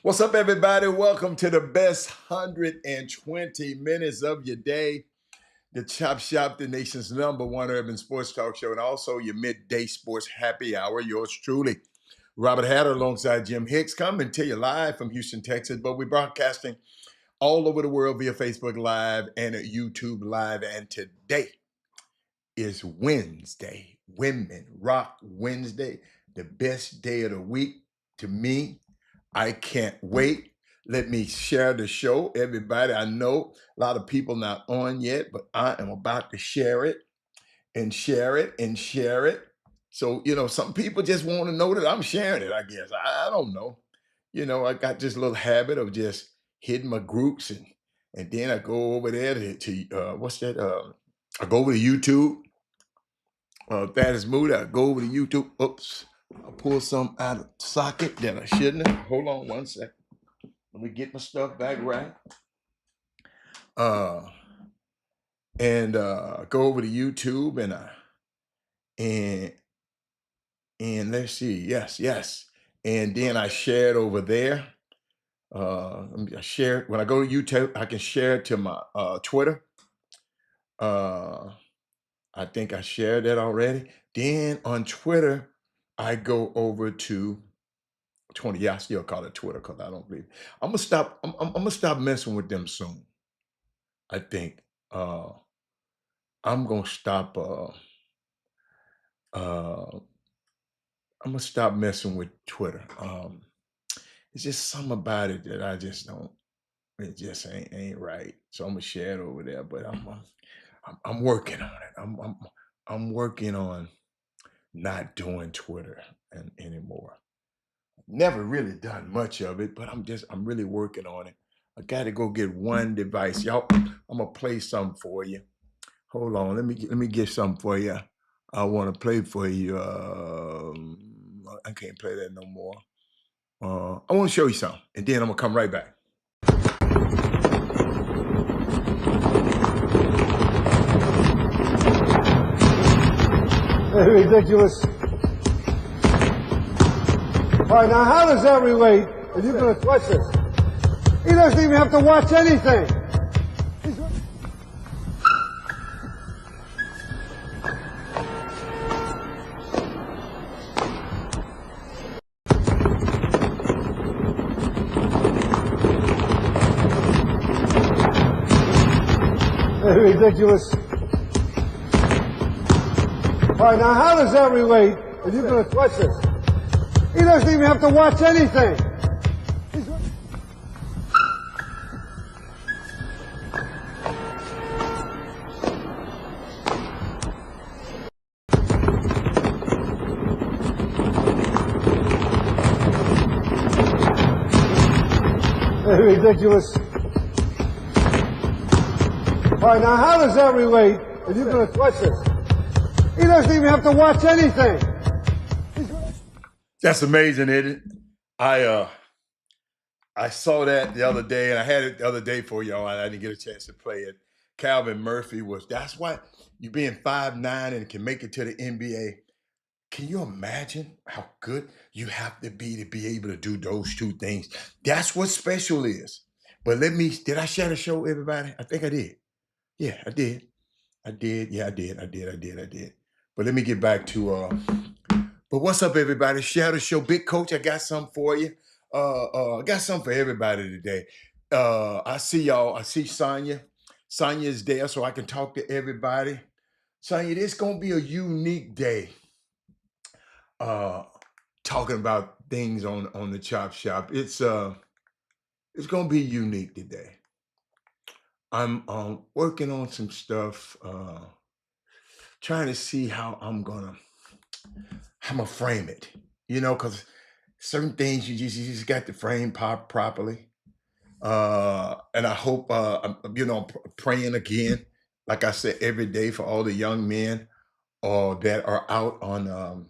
What's up, everybody? Welcome to the best 120 minutes of your day. The Chop Shop, the nation's #1 urban sports talk show, and also your midday sports happy hour. Yours truly, Robert Hatter, alongside Jim Hicks, coming to you live from Houston, Texas. But we're broadcasting all over the world via Facebook Live and YouTube Live. And today is Wednesday, Women Rock Wednesday, the best day of the week to me. I can't wait. Let me share the show. Everybody, I know a lot of people not on yet, but I am about to share it and share it and share it. So, some people just want to know that I'm sharing it, I guess. I don't know. I got this little habit of just hitting my groups and then I go over there to what's that? I go over to YouTube. That is mood. I go over to YouTube. Oops. I pull some out of socket that I shouldn't have. Hold on one second. Let me get my stuff back right. Uh, and go over to YouTube and let's see. Yes. And then I share it over there. I share it. When I go to YouTube, I can share it to my Twitter. I think I shared that already. Then on Twitter, I go over to 20. Yeah, I still call it Twitter because I don't believe. I'm gonna stop. I'm gonna stop messing with them soon. I think. I'm gonna stop. Uh, I'm gonna stop messing with Twitter. It's just something about it that I just don't. It just ain't right. So I'm gonna share it over there. But I'm working on it. I'm working on not doing Twitter anymore. Never really done much of it, but I'm really working on it. I got to go get one device, y'all. I'm gonna play something for you. Hold on, let me get something for you. I want to play for you. I can't play that no more. I want to show you something, and then I'm gonna come right back. Ridiculous. All right, now how does that relate? Are you going to watch this? He doesn't even have to watch anything. Ridiculous. All right, now how does that relate? Are you going to watch this? He doesn't even have to watch anything. Ridiculous. All right, now how does that relate? Are you going to watch this? He doesn't even have to watch anything. That's amazing, isn't it? I saw that the other day, and I had it the other day for y'all. I didn't get a chance to play it. Calvin Murphy that's why you being 5'9" and can make it to the NBA. Can you imagine how good you have to be able to do those two things? That's what special is. But did I share the show, everybody? I think I did. Yeah, I did. I did. Yeah, I did. But let me get back to but what's up, everybody? Share the show. Big Coach, I got something for you. I got something for everybody today. I see y'all. I see Sonya. Sonya's there, so I can talk to everybody. Sonya, this gonna be a unique day. Talking about things on the Chop Shop. It's gonna be unique today. I'm working on some stuff, trying to see how I'm gonna frame it. Because certain things you just got to frame properly. And I hope I'm praying again, like I said, every day for all the young men that are out on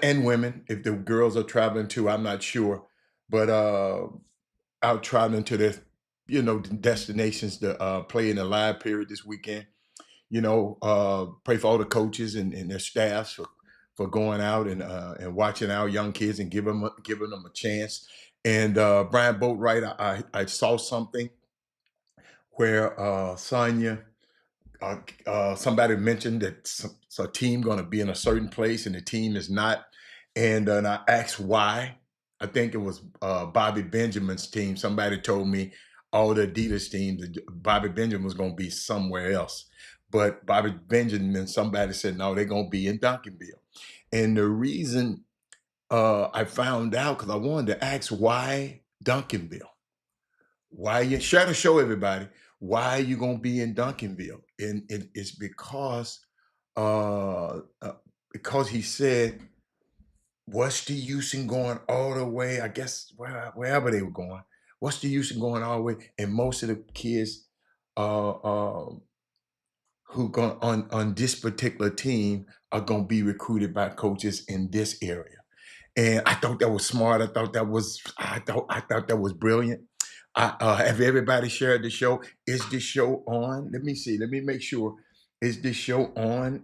and women. If the girls are traveling too, I'm not sure, but out traveling to their destinations to play in the live period this weekend. Pray for all the coaches and their staffs for going out and watching our young kids and giving them a chance. And Brian Boatwright, I saw something where Sonya, somebody mentioned that a team going to be in a certain place and the team is not. And I asked why. I think it was Bobby Benjamin's team. Somebody told me all the Adidas teams, Bobby Benjamin was going to be somewhere else. But Bobby Benjamin, somebody said, no, they're going to be in Duncanville. And the reason I found out, because I wanted to ask why Duncanville? Why you try to show everybody why you gonna be in Duncanville? And it's uh, uh, because he said, what's the use in going all the way? I guess wherever they were going, what's the use in going all the way? And most of the kids uh, uh, who going on this particular team are gonna be recruited by coaches in this area. And I thought that was smart. I thought that was brilliant. Have everybody shared the show? Is this show on? Let me see. Let me make sure. Is this show on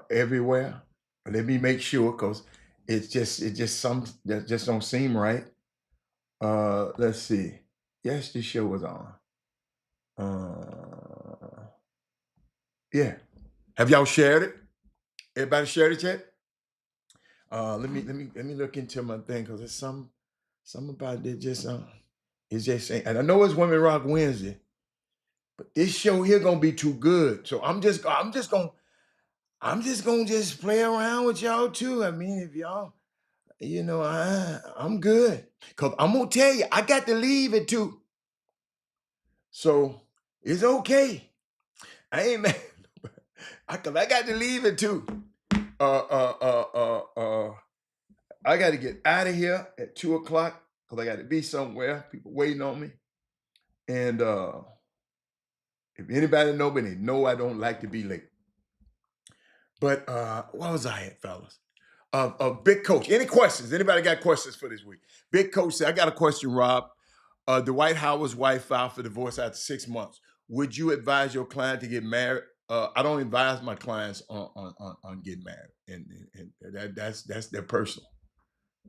everywhere? Let me make sure, because it's just some that just don't seem right. Let's see. Yes, this show was on. Yeah. Have y'all shared it? Everybody shared it yet? Let me look into my thing, because there's some about it just it's just ain't. And I know it's Women Rock Wednesday, but this show here gonna be too good. So I'm just gonna just play around with y'all too. I mean, if y'all, I'm good. Cause I'm gonna tell you, I got to leave at 2. So it's okay. I ain't mad. Cause I got to leave at 2. Uh uh uh uh uh I got to get out of here at 2 o'clock, because I got to be somewhere. People waiting on me. And if anybody know me, they know I don't like to be late. But what was I at, fellas? Big Coach, any questions? Anybody got questions for this week? Big Coach said, I got a question, Rob. Dwight Howard's wife filed for divorce after 6 months. Would you advise your client to get married? I don't advise my clients on getting married, and that's their personal.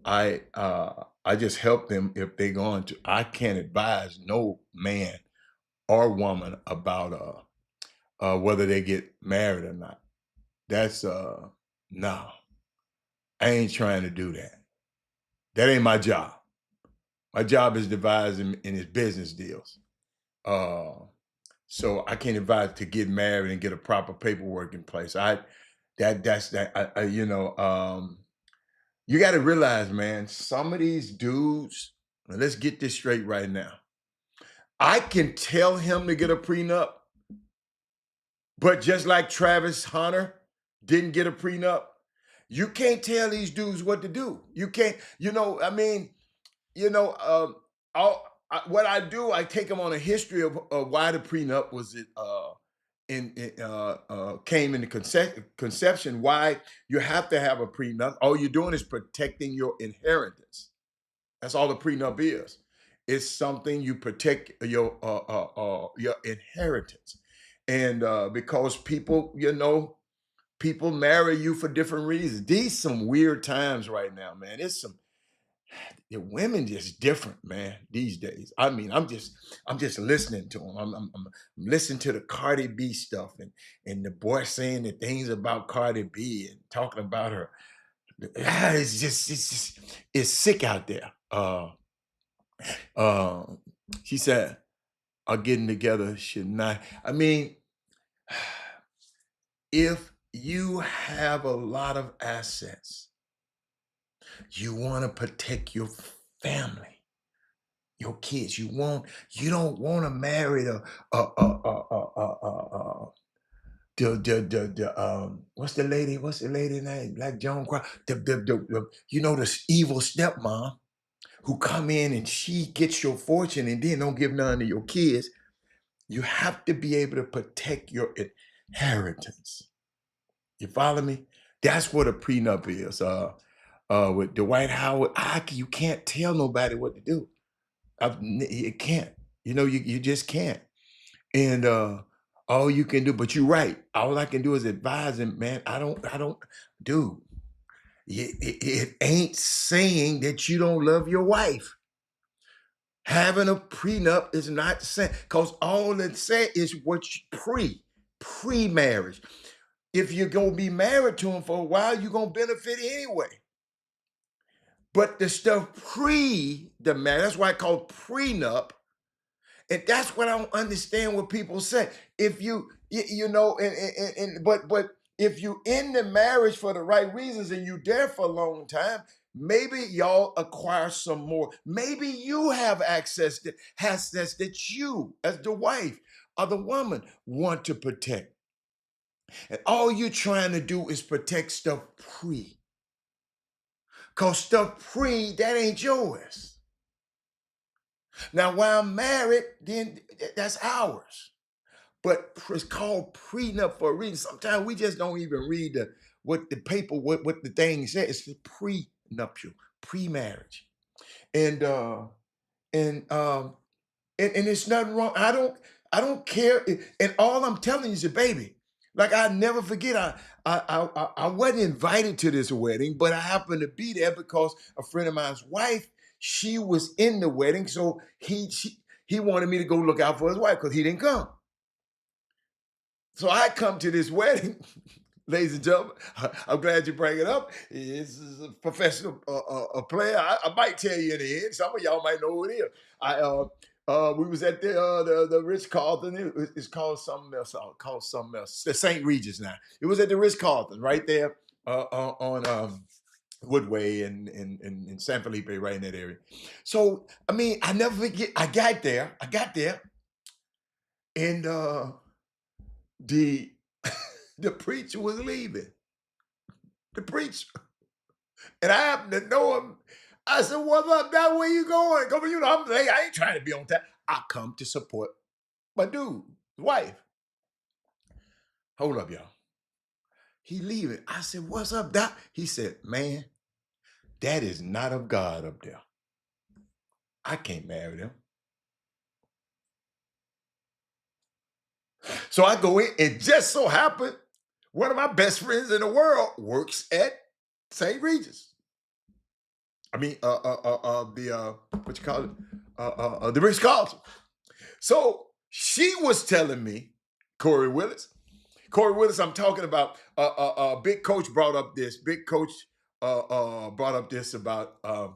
I just help them if they're going to. I can't advise no man or woman about whether they get married or not. That's no. I ain't trying to do that. That ain't my job. My job is advising in his business deals. Uh, so I can't advise to get married and get a proper paperwork in place. That's that. You got to realize, man, some of these dudes. Let's get this straight right now. I can tell him to get a prenup, but just like Travis Hunter didn't get a prenup, you can't tell these dudes what to do. You can't, I mean, what I do, I take them on a history of why the prenup was came into conception, why you have to have a prenup. All you're doing is protecting your inheritance. That's all the prenup is. It's something you protect your inheritance, and because people marry you for different reasons. These some weird times right now, man. The women just different, man, these days. I mean, I'm just listening to them. I'm listening to the Cardi B stuff, and the boy saying the things about Cardi B and talking about her. It's sick out there. Uh, she said, "Are getting together should not." I mean, if you have a lot of assets, you want to protect your family, your kids. You don't want to marry what's the lady name? Black Joan Crow. The evil stepmom who come in and she gets your fortune and then don't give none to your kids. You have to be able to protect your inheritance. You follow me? That's what a prenup is. With Dwight Howard, you can't tell nobody what to do. You can't. You just can't. And all you can do, but you're right. All I can do is advise him, man. I don't, dude. It ain't saying that you don't love your wife. Having a prenup is not saying, because all it said is what you pre-marriage. If you're gonna be married to him for a while, you're gonna benefit anyway. But the stuff pre the marriage, that's why I call prenup. And that's what I don't understand what people say. If you know, but if you in the marriage for the right reasons and you there for a long time, maybe y'all acquire some more. Maybe you have access that you, as the wife or the woman, want to protect. And all you're trying to do is protect stuff pre. Because stuff pre, that ain't yours. Now, while I'm married, then that's ours. But it's called prenup for a reason. Sometimes we just don't even read what the paper, what the thing says. It's the prenuptial, pre-marriage. And and um and it's nothing wrong. I don't care. And all I'm telling you is, baby, like I never forget. I wasn't invited to this wedding, but I happened to be there because a friend of mine's wife, she was in the wedding, so he wanted me to go look out for his wife because he didn't come. So I come to this wedding, ladies and gentlemen. I'm glad you bring it up. This is a professional player. I might tell you in the end. Some of y'all might know who it is. We was at the Ritz Carlton. It's called something else. Called something else. The St. Regis now. It was at the Ritz Carlton right there on Woodway and San Felipe, right in that area. So I mean, I never forget. I got there, and the the preacher was leaving. The preacher. And I happened to know him. I said, "What's up, Doc? Where you going?" Come on, I ain't trying to be on time. I come to support my dude, wife. Hold up, y'all. He leaving. I said, "What's up, Doc?" He said, "Man, that is not of God up there. I can't marry them." So I go in, and just so happened, one of my best friends in the world works at St. Regis. I mean, the what you call it? The Ritz Carlton. So she was telling me, Corey Willis. Corey Willis, I'm talking about. Big Coach brought up this. Big Coach brought up this about uh,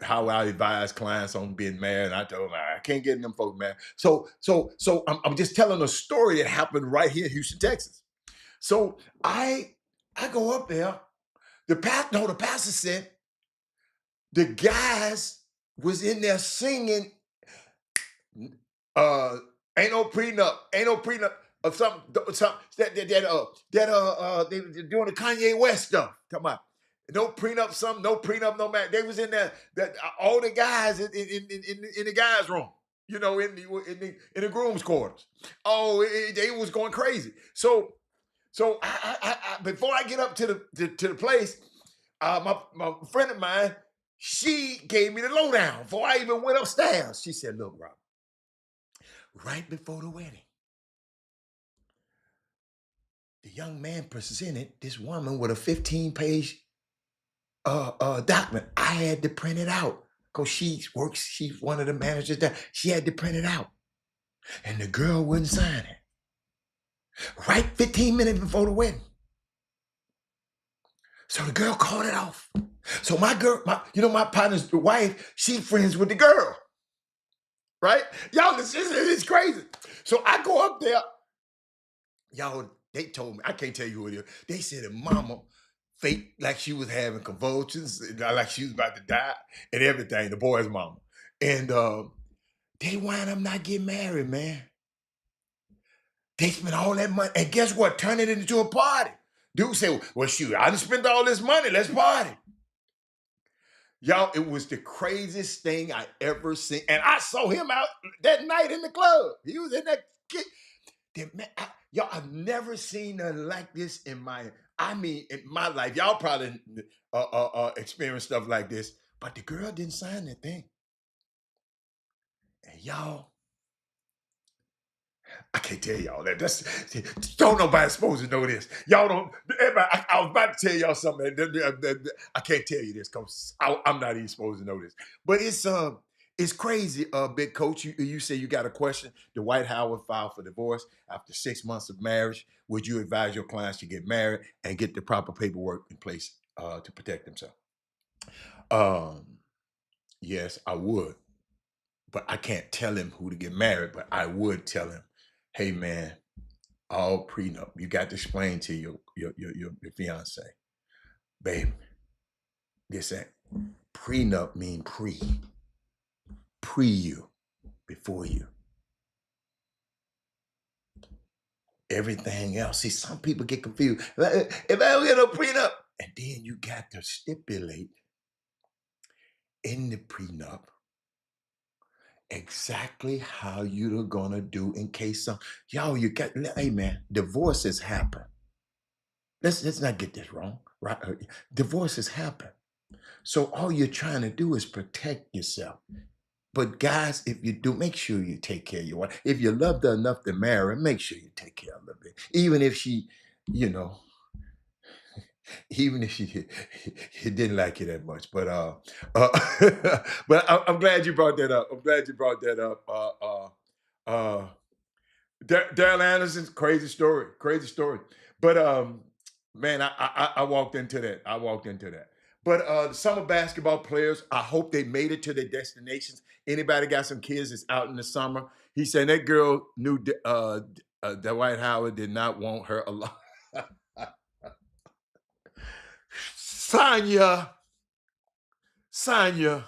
how I advise clients on being married. I told him I can't get them folks married. So I'm just telling a story that happened right here in Houston, Texas. So I go up there. The pastor said the guys was in there singing, uh, ain't no prenup, or something, they were doing the Kanye West stuff. Talking about no prenup, no prenup, no matter. They was in there, that all the guys in the guys' room, in the groom's quarters. Oh, they was going crazy. So before I get up to the place, my friend of mine, she gave me the lowdown before I even went upstairs. She said, "Look, Rob, right before the wedding, the young man presented this woman with a 15-page document. I had to print it out because she's one of the managers there. She had to print it out. And the girl wouldn't sign it. Right 15 minutes before the wedding. So the girl called it off. So my my partner's wife, she's friends with the girl. Right? Y'all, it's crazy. So I go up there. Y'all, they told me, I can't tell you who it is. They said that mama faked like she was having convulsions, like she was about to die, and everything, the boy's mama. And they wind up not getting married, man. They spent all that money, and guess what? Turn it into a party. Dude said, "Well, shoot, I didn't spend all this money. Let's party." Y'all, it was the craziest thing I ever seen. And I saw him out that night in the club. He was in that kid. Y'all, I've never seen nothing like this in my life. Y'all probably experienced stuff like this, but the girl didn't sign that thing. And y'all, I can't tell y'all that. Don't nobody supposed to know this. Y'all don't. Everybody, I was about to tell y'all something. I can't tell you this because I'm not even supposed to know this. But it's crazy, big coach. You say you got a question. The White House filed for divorce after 6 months of marriage. Would you advise your clients to get married and get the proper paperwork in place to protect themselves? Yes, I would, but I can't tell him who to get married. But I would tell him, hey man, all prenup. You got to explain to your fiance, babe. This ain't prenup mean pre you, before you. Everything else. See, some people get confused. If I don't get a prenup, and then you got to stipulate in the prenup exactly how you're gonna do in case some you got. Hey man, divorces happen. Let's not get this wrong, right? Divorces happen. So all you're trying to do is protect yourself. But guys, if you do, make sure you take care of your wife. If you loved her enough to marry her, make sure you take care of her a bit. Even if she, you know, even if she didn't like you that much. But I'm glad you brought that up. I'm glad you brought that up. Uh, Daryl Anderson's crazy story, crazy story. But man, I walked into that. I walked into that. But the summer basketball players, I hope they made it to their destinations. Anybody got some kids that's out in the summer? He said that girl knew Dwight Howard did not want her alone. Sonya, Sonya,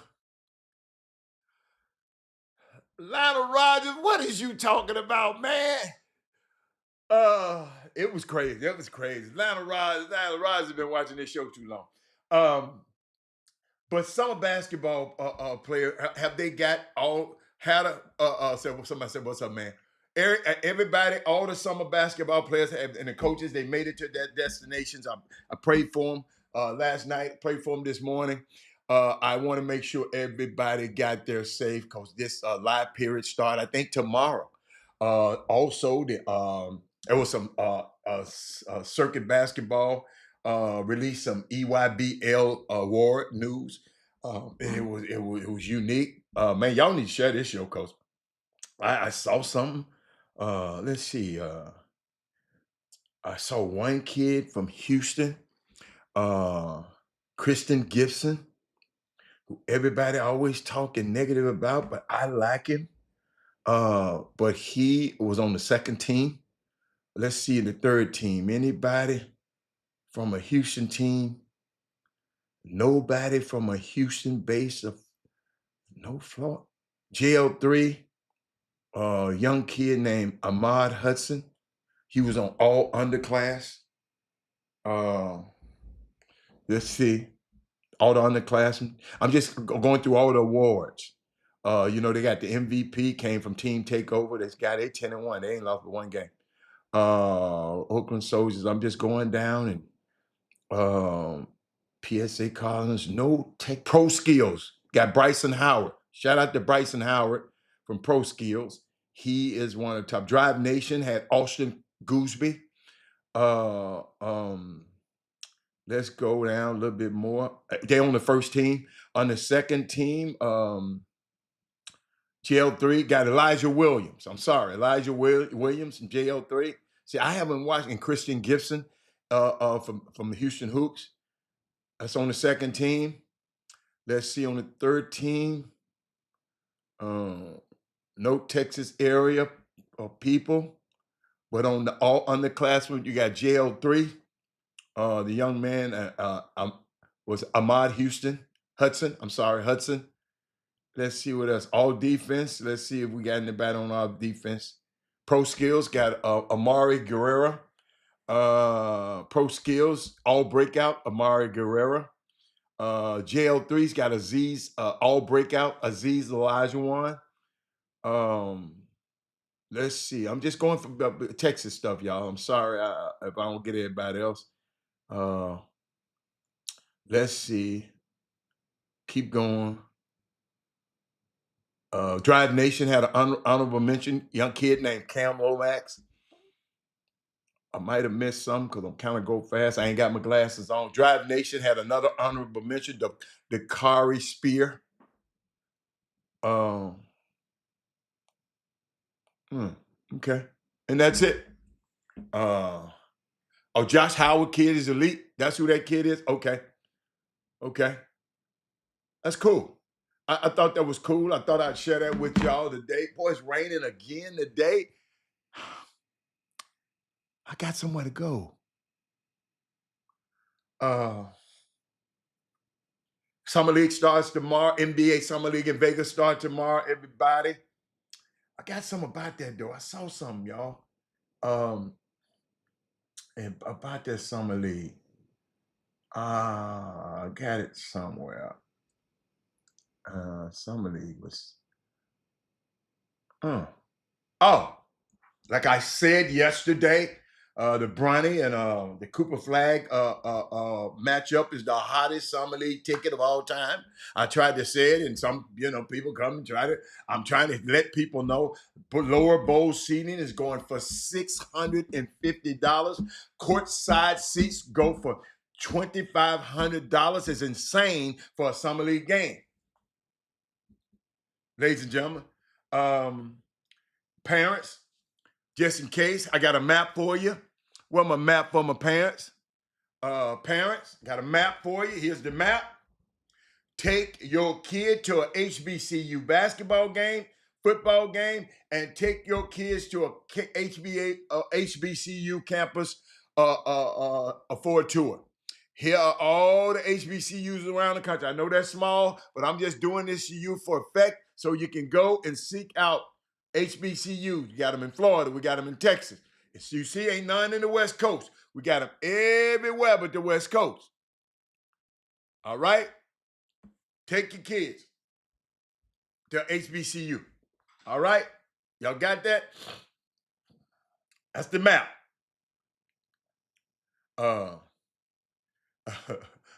Lionel Rogers, what is you talking about, man? It was crazy. It was crazy. Lionel Rogers has been watching this show too long. Um, but summer basketball player have they got all had a somebody said what's up, man? Everybody, all the summer basketball players have, and the coaches, they made it to their destinations. I prayed for them last night. Prayed for them this morning. I want to make sure everybody got there safe because this live period start I think tomorrow. Also, there was some circuit basketball released some EYBL award news. It was unique. Man, y'all need to share this show because I saw something. Let's see. I saw one kid from Houston, uh, Kristen Gibson, who everybody always talking negative about, but I like him. But he was on the second team. Let's see the third team. Anybody from a Houston team? Nobody from a Houston base of no Florida. JL3, young kid named Ahmad Hudson. He was on all underclass. Uh, let's see, all the underclassmen. I'm just going through all the awards. They got the MVP came from Team Takeover. This guy, they 10-1. They ain't lost but one game. Oakland Soldiers. I'm just going down and PSA Collins, no tech pro skills. Got Bryson Howard. Shout out to Bryson Howard from Pro Skills. He is one of the top. Drive Nation had Austin Gooseby. Uh, um, let's go down a little bit more. They on the first team. On the second team, JL3 got Elijah Williams. I'm sorry, Elijah Williams from JL3. See, I haven't watched and Christian Gibson from the Houston Hoops. That's on the second team. Let's see on the third team. No Texas area of people, but on the all underclassmen, you got JL3. The young man was Ahmad Hudson. I'm sorry, Hudson. Let's see what else. All defense. Let's see if we got anybody on our defense. Pro skills got Amari Guerrera. Pro skills all breakout Amari Guerrera. JL3's got Aziz, all breakout, Aziz Olajuwon. Let's see. I'm just going for Texas stuff, y'all. I'm sorry if I don't get anybody else. Let's see. Keep going. Drive Nation had an honorable mention. Young kid named Cam Lomax. I might have missed some because I'm kind of go fast. I ain't got my glasses on. Drive Nation had another honorable mention. The Kari Spear. Um, okay, and that's it. Oh, Josh Howard kid is elite. That's who that kid is. Okay, okay, that's cool. I thought that was cool. I thought I'd share that with y'all today. Boy, it's raining again today. I got somewhere to go. Summer League starts tomorrow. NBA Summer League in Vegas starts tomorrow. Everybody, I got something about that though. I saw something, y'all. And about that Summer League. I got it somewhere. Summer League was. Oh, like I said yesterday, the Bronny and the Cooper Flag matchup is the hottest summer league ticket of all time. I tried to say it, and some people come and try to. I'm trying to let people know. Lower bowl seating is going for $650. Courtside seats go for $2,500. It's insane for a summer league game, ladies and gentlemen. Parents, just in case, I got a map for you. Well, my map for my parents. Parents, got a map for you. Here's the map. Take your kid to a HBCU basketball game, football game, and take your kids to a HBCU campus for a tour. Here are all the HBCUs around the country. I know that's small, but I'm just doing this to you for effect so you can go and seek out HBCUs. We got them in Florida. We got them in Texas. As you see, ain't none in the West Coast. We got them everywhere but the West Coast. All right? Take your kids to HBCU. All right? Y'all got that? That's the map.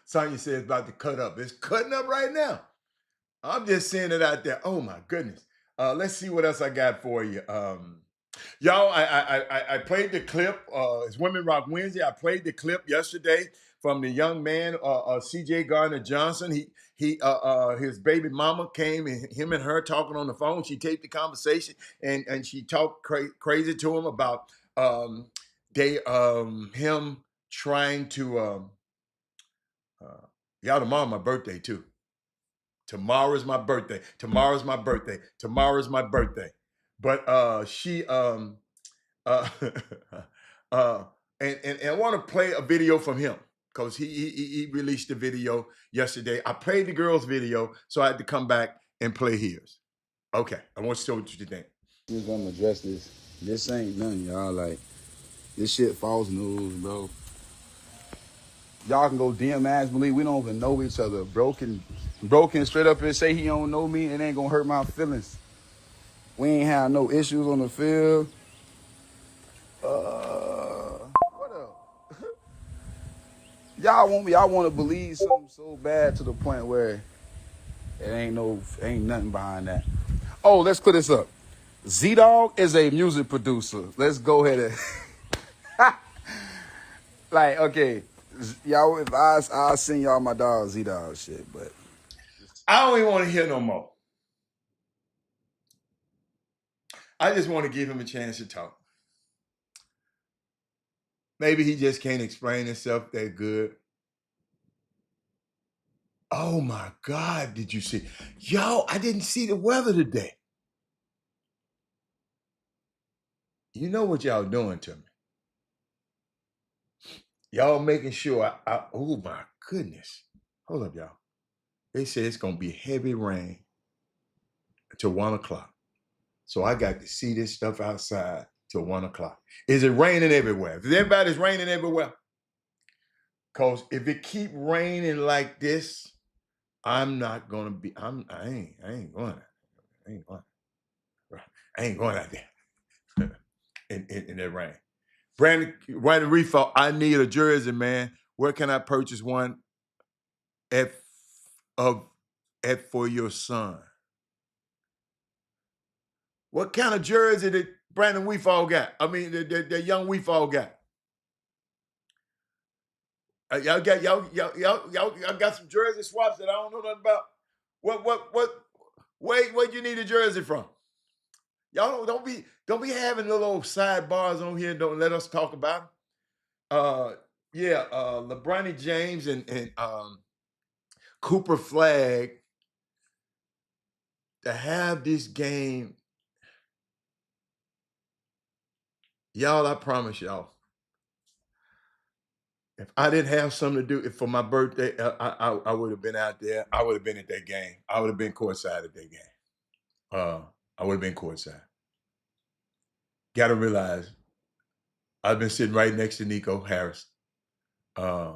Sonya says about to cut up. It's cutting up right now. I'm just saying it out there. Oh my goodness. Let's see what else I got for you. Y'all, I played the clip. It's Women Rock Wednesday. I played the clip yesterday from the young man, C.J. Gardner Johnson. His baby mama came, and him and her talking on the phone. She taped the conversation, and she talked crazy to him about him trying to. Y'all, tomorrow my birthday too. Tomorrow's my birthday. Tomorrow's my birthday. Tomorrow's my birthday. But she uh, and I want to play a video from him because he released a video yesterday. I played the girl's video, so I had to come back and play his. Okay, I want to show what you think. I'm gonna address this. This ain't nothing, y'all. Like, this shit false news, bro. Y'all can go DM ass believe we don't even know each other. Broken straight up and say he don't know me. It ain't gonna hurt my feelings. We ain't have no issues on the field. What else? Y'all want to believe something so bad to the point where it ain't nothing behind that. Oh, let's put this up. Z-Dog is a music producer. Let's go ahead and like, okay, y'all. If I'll send y'all my dog Z-Dog shit, but I don't even want to hear no more. I just want to give him a chance to talk. Maybe he just can't explain himself that good. Oh my God, did you see? Yo, I didn't see the weather today. You know what y'all doing to me. Y'all making sure oh my goodness. Hold up, y'all. They say it's going to be heavy rain until 1 o'clock. So I got to see this stuff outside till 1 o'clock. Is it raining everywhere? If everybody's raining everywhere, because if it keep raining like this, I'm not gonna be. I ain't going. I ain't going. I ain't going out there in that rain. Brandon Reefer, I need a jersey, man. Where can I purchase one? F for your son. What kind of jersey did Brandon Weefall got? I mean, the young Weefall got. Y'all got some jersey swaps that I don't know nothing about. Where'd you need a jersey from? Y'all don't be having little old sidebars on here. Don't let us talk about them. LeBron James and Cooper Flag to have this game, y'all. I promise y'all, if I didn't have something to do for my birthday, I would have been out there. I would have been at that game. I would have been courtside at that game. I would have been courtside. Got to realize I've been sitting right next to Nico Harris. I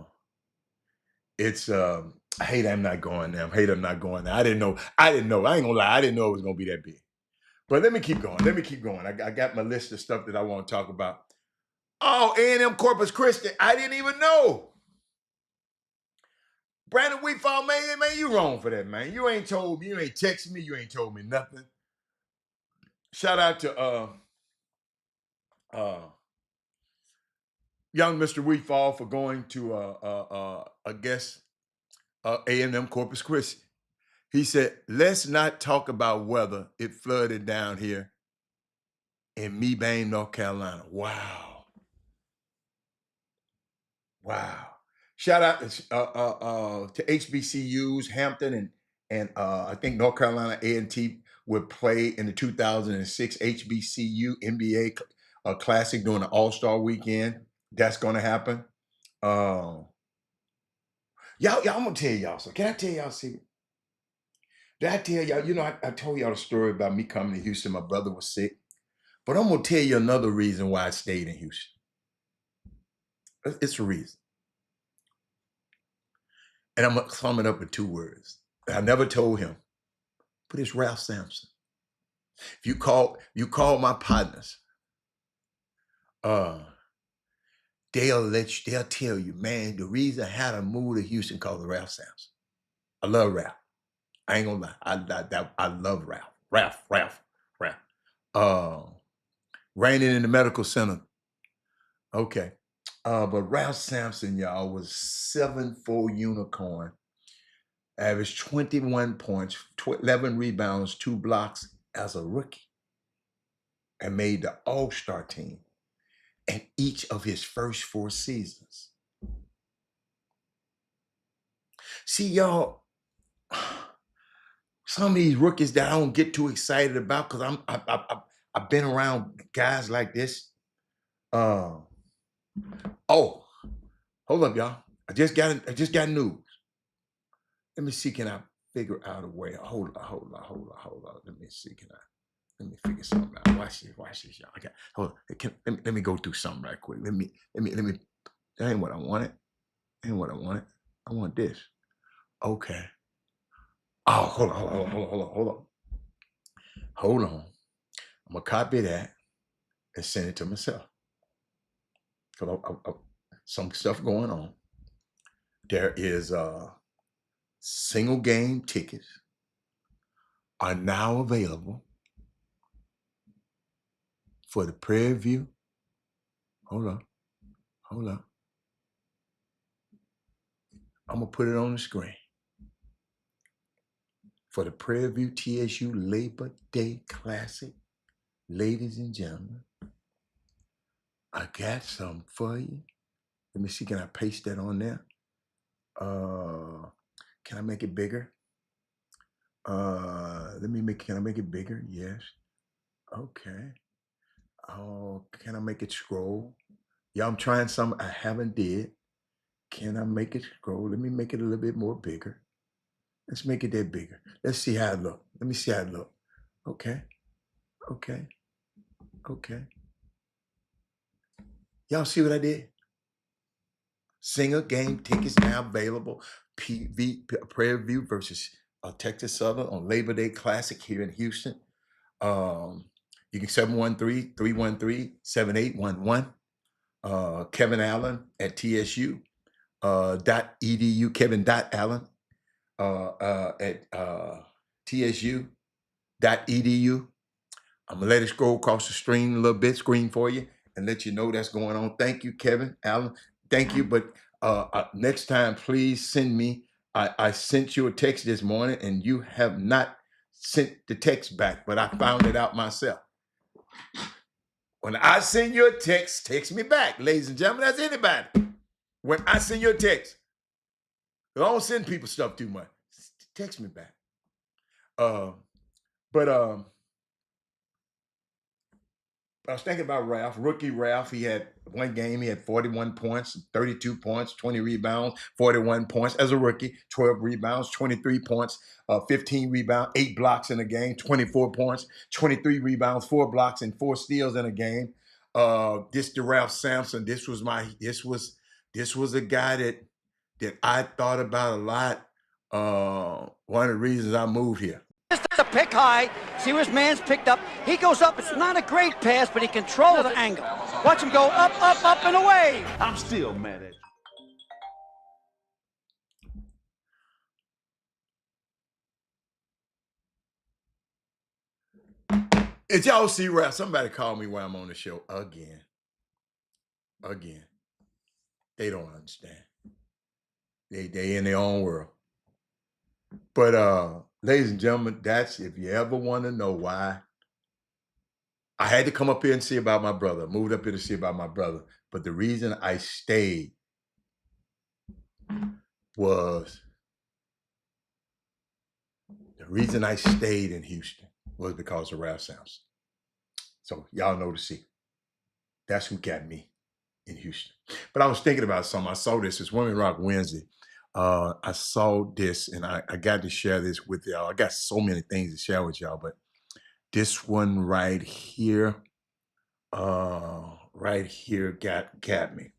hate I'm not going there. I'm not going there. I didn't know. I ain't gonna lie. I didn't know it was gonna be that big. But let me keep going. I got my list of stuff that I want to talk about. Oh, A&M Corpus Christi. I didn't even know. Brandon Weefall, man, you wrong for that, man. You ain't told me. You ain't texted me. You ain't told me nothing. Shout out to young Mr. Weefall for going to I guess A&M Corpus Christi. He said, let's not talk about weather. It flooded down here in Mebane, North Carolina. Wow. Shout out to HBCUs, Hampton and I think North Carolina A&T would play in the 2006 HBCU NBA Classic during the All-Star Weekend. That's going to happen. Y'all, I'm going to tell y'all something. Can I tell y'all a secret? Did I tell y'all, I told y'all the story about me coming to Houston. My brother was sick. But I'm going to tell you another reason why I stayed in Houston. It's a reason. And I'm going to sum it up in 2 words. I never told him, but it's Ralph Sampson. If you call my partners, they'll tell you, man, the reason I had to move to Houston called Ralph Sampson. I love Ralph. I ain't gonna lie. I love Ralph. Raining in the medical center. Okay. But Ralph Sampson, y'all, was 7'4" unicorn. Averaged 21 points, 11 rebounds, 2 blocks as a rookie. And made the All-Star team in each of his first 4 seasons. See, y'all, some of these rookies that I don't get too excited about because I've been around guys like this. Oh, hold up, y'all. I just got news. Let me see, can I figure out a way? Hold on. Let me see, let me figure something out. Watch this, y'all. Okay, hold on. Let me go through something right quick. Let me. That ain't what I wanted. I want this. Okay. Oh, hold on. I'm gonna copy that and send it to myself. Cause some stuff going on. There is single game tickets are now available for the Prairie View. Hold on. I'm gonna put it on the screen. For the Prairie View TSU Labor Day Classic, ladies and gentlemen, I got something for you. Let me see, can I paste that on there? Can I make it bigger? Can I make it bigger? Yes. Okay. Oh, can I make it scroll? Yeah, I'm trying something I haven't did. Can I make it scroll? Let me make it a little bit more bigger. Let's make it that bigger. Let's see how it look. Let me see how it look. Okay. Y'all see what I did? Single game tickets now available. Prairie View versus Texas Southern on Labor Day Classic here in Houston. You can 713-313-7811. Kevin Allen at TSU .edu. Kevin.Allen at TSU.edu. I'm gonna let it scroll across the screen a little bit, screen for you, and let you know that's going on. Thank you, Kevin, Alan. Thank you. But next time, please send me. I sent you a text this morning, and you have not sent the text back, but I found it out myself. When I send you a text me back, ladies and gentlemen. That's anybody. When I send you a text, I don't send people stuff too much. Text me back. But I was thinking about Ralph, rookie Ralph. He had one game, he had 41 points, 32 points, 20 rebounds, 41 points as a rookie, 12 rebounds, 23 points, 15 rebounds, 8 blocks in a game, 24 points, 23 rebounds, 4 blocks, and 4 steals in a game. This to Ralph Sampson. This was a guy that I thought about a lot. One of the reasons I moved here. The pick high. See where his man's picked up. He goes up. It's not a great pass, but he controls the angle. Watch him go up, up, up, and away. I'm still mad at you. Did y'all see Ralph? Somebody called me while I'm on the show again. Again. They don't understand. They in their own world. But ladies and gentlemen, that's if you ever want to know why I had to come up here and see about my brother. Moved up here to see about my brother. But the reason I stayed was in Houston was because of Ralph Sampson. So y'all know the secret. That's who got me in Houston. But I was thinking about something. I saw this. It's Women Rock Wednesday. I saw this and I got to share this with y'all. I got so many things to share with y'all, but this one right here got me.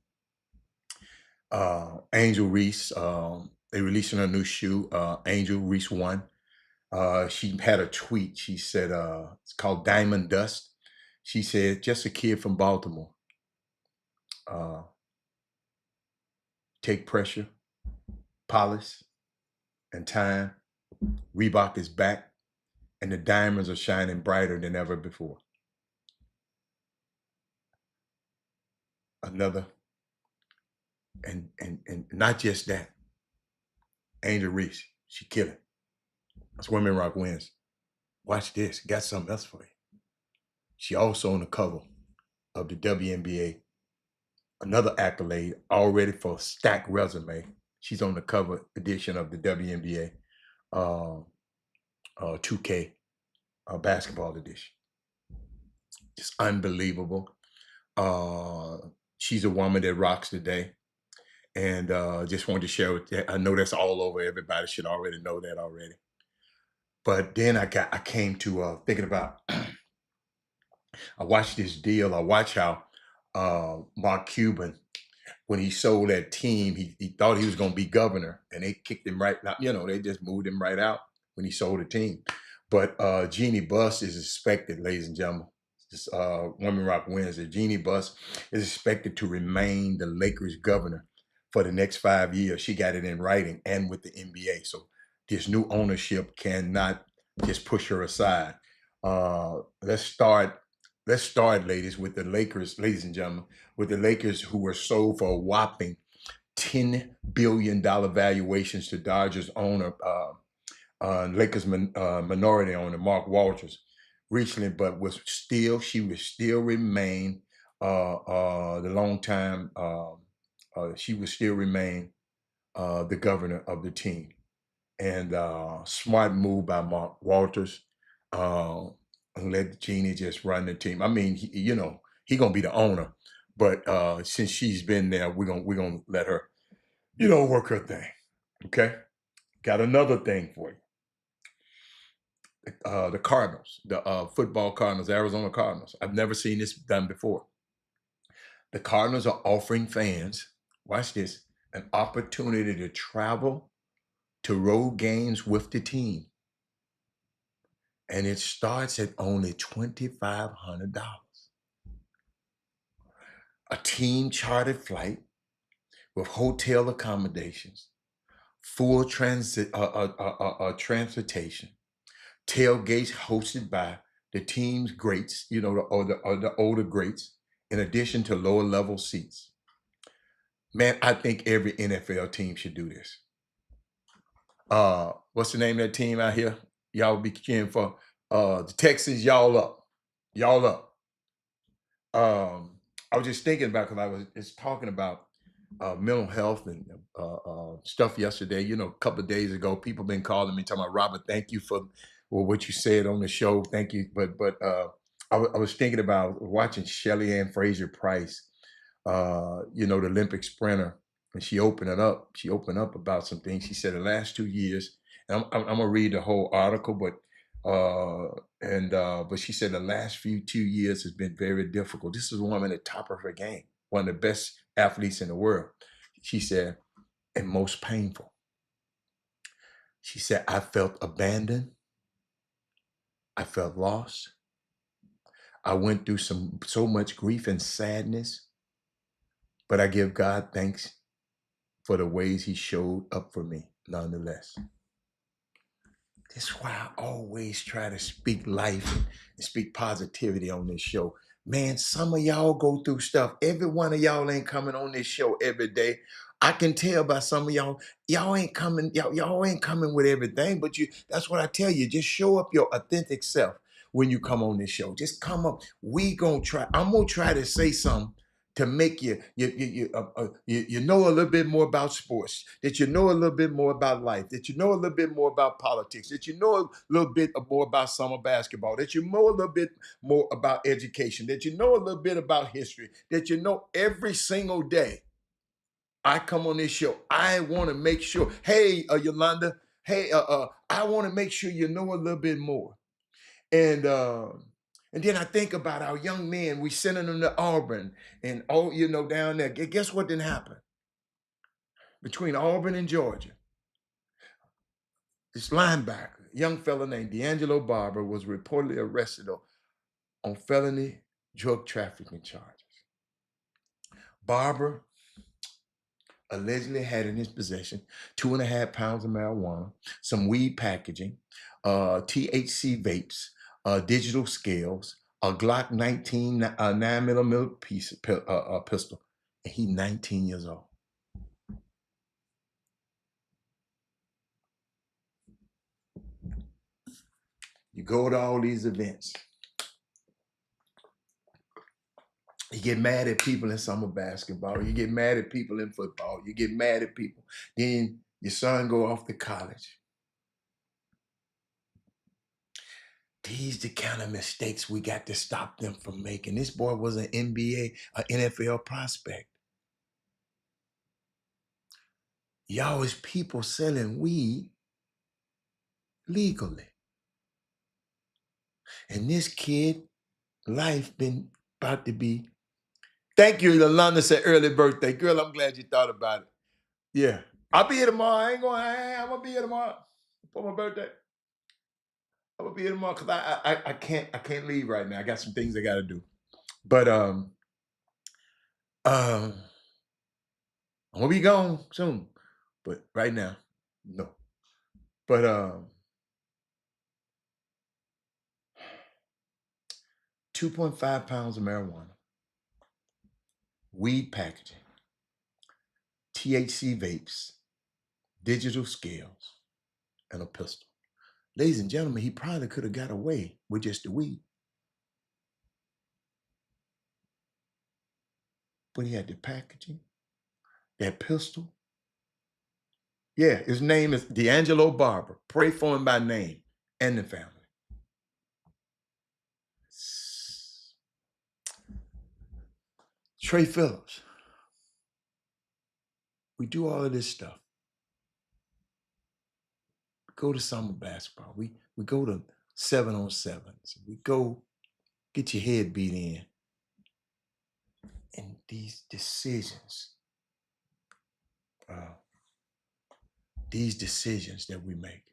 Angel Reese, they releasing a new shoe, Angel Reese 1. She had a tweet. She said, it's called Diamond Dust. She said, just a kid from Baltimore. Take pressure, polish, and time. Reebok is back, and the diamonds are shining brighter than ever before. Another, and not just that. Angel Reese, she killing. That's Women Rock Wins. Watch this. Got something else for you. She also on the cover of the WNBA. Another accolade already for a stacked resume. She's on the cover edition of the WNBA 2K basketball edition. Just unbelievable. She's a woman that rocks today. And just wanted to share with you. I know that's all over. Everybody should already know that already. But then I came to thinking about, I watched this deal. I watched how Mark Cuban, when he sold that team, he thought he was going to be governor, and they kicked him right out. You know, they just moved him right out when he sold the team. But Jeannie Buss is expected, ladies and gentlemen. This Women Rock Wednesday. Jeannie Buss is expected to remain the Lakers governor for the next 5 years. She got it in writing and with the NBA. So this new ownership cannot just push her aside. Let's start, ladies, with the Lakers, ladies and gentlemen, with the Lakers who were sold for a whopping $10 billion valuations to Dodgers owner, Lakers minority owner, Mark Walters, recently, but she would still remain the long time, she would still remain the governor of the team. And smart move by Mark Walters. And let Jeannie just run the team. I mean, he gonna be the owner, but since she's been there, we're gonna let her, work her thing. Okay. Got another thing for you. The Cardinals, the football Cardinals, Arizona Cardinals. I've never seen this done before. The Cardinals are offering fans, watch this, an opportunity to travel to road games with the team. And it starts at only $2,500. A team chartered flight with hotel accommodations, full transportation, tailgates hosted by the team's greats, or the older greats, in addition to lower level seats. Man, I think every NFL team should do this. What's the name of that team out here? Y'all be cheering for the Texans. Y'all up, y'all up. I was just thinking about, because I was just talking about mental health and stuff yesterday. A couple of days ago, people been calling me talking about, Robert, thank you for what you said on the show. Thank you. But I was thinking about watching Shelly Ann Fraser Price, the Olympic sprinter, and she opened up about some things. She said the last 2 years, and I'm gonna read the whole article, but she said the last 2 years has been very difficult. This is a woman at the top of her game, one of the best athletes in the world. She said, and most painful. She said, I felt abandoned. I felt lost. I went through so much grief and sadness, but I give God thanks for the ways he showed up for me nonetheless. That's why I always try to speak life and speak positivity on this show. Man, some of y'all go through stuff. Every one of y'all ain't coming on this show every day. I can tell by some of y'all ain't coming, y'all ain't coming with everything, but that's what I tell you. Just show up your authentic self when you come on this show. Just come up. I'm gonna try to say something to make you know a little bit more about sports, that you know a little bit more about life, that you know a little bit more about politics, that you know a little bit more about summer basketball, that you know a little bit more about education, that you know a little bit about history, that you know every single day I come on this show, I want to make sure, hey, Yolanda, hey, I want to make sure you know a little bit more. And then I think about our young men. We sending them to Auburn and down there. Guess what didn't happen? Between Auburn and Georgia, this linebacker, young fella named D'Angelo Barber, was reportedly arrested on felony drug trafficking charges. Barber allegedly had in his possession 2.5 pounds of marijuana, some weed packaging, THC vapes, digital scales, a Glock 19 9mm pistol, and he's 19 years old. You go to all these events. You get mad at people in summer basketball. You get mad at people in football. You get mad at people. Then your son go off to college. These the kind of mistakes we got to stop them from making. This boy was an NBA, an NFL prospect. Y'all is people selling weed legally. And this kid, life been about to be. Thank you, Yolanda said early birthday. Girl, I'm glad you thought about it. Yeah. I'll be here tomorrow. I'm gonna be here tomorrow for my birthday. I'm gonna be here tomorrow because I can't leave right now. I got some things I gotta do. But I'm gonna be gone soon. But right now, no. But 2.5 pounds of marijuana, weed packaging, THC vapes, digital scales, and a pistol. Ladies and gentlemen, he probably could have got away with just the weed. But he had the packaging, that pistol. Yeah, his name is D'Angelo Barber. Pray for him by name and the family. Trey Phillips. We do all of this stuff. We go to summer basketball. We go to 7-on-7s. We go get your head beat in. And these decisions that we make.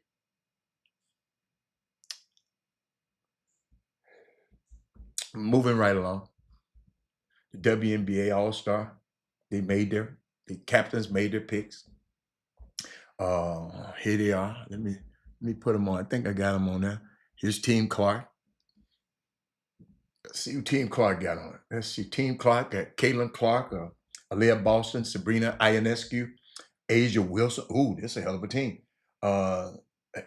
Moving right along. The WNBA All-Star, the captains made their picks. Here they are. Let me put them on. I think I got them on there. Here's Team Clark. Let's see who Team Clark got on it. Let's see. Team Clark got Caitlin Clark, Aaliyah Boston, Sabrina Ionescu, Asia Wilson. Ooh, this is a hell of a team.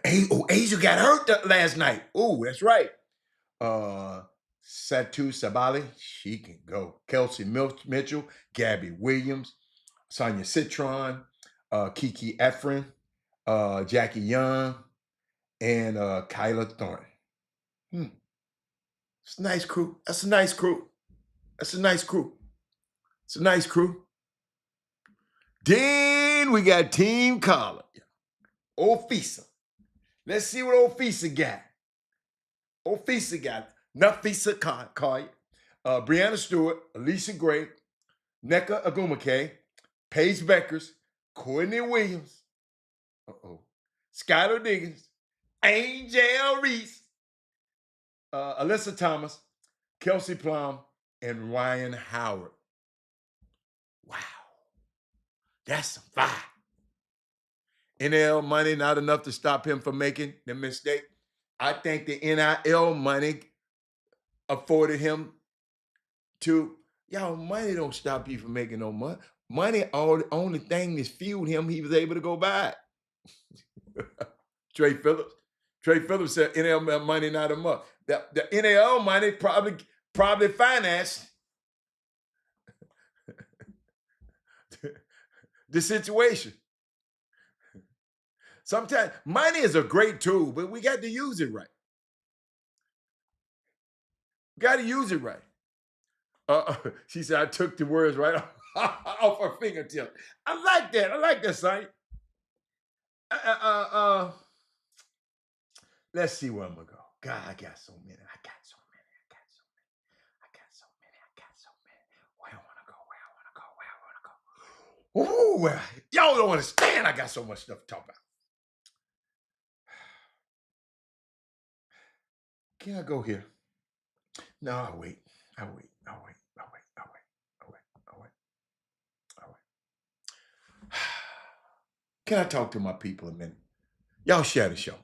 Asia got hurt last night. Ooh, that's right. Satu Sabali, she can go. Kelsey Mitchell, Gabby Williams, Sonia Citron, Kiki Efren, Jackie Young, and Kyla Thornton. It's a nice crew. That's a nice crew. That's a nice crew. It's a nice crew. Then we got Team College. Ofisa. Let's see what Ofisa got. Ofisa got Nafisa Kaya, Brianna Stewart, Alicia Gray, Nneka Agumake, Paige Beckers, Courtney Williams, Skylar Diggins, Angel Reese, Alyssa Thomas, Kelsey Plum, and Ryan Howard. Wow. That's some fire. NIL money not enough to stop him from making the mistake. I think the NIL money afforded him to, y'all, money don't stop you from making no money. Money, only thing that's fueled him, he was able to go buy it. Trey Phillips said NIL money not enough. The NIL money probably financed the situation. Sometimes money is a great tool, but we got to use it right. We got to use it right. She said, I took the words right off her fingertip. I like that. I like that, son. Let's see where I'm going to go. God, I got so many. Where I want to go. Ooh, y'all don't understand. I got so much stuff to talk about. Can I go here? No, I'll wait. Can I talk to my people a minute? Y'all share the show.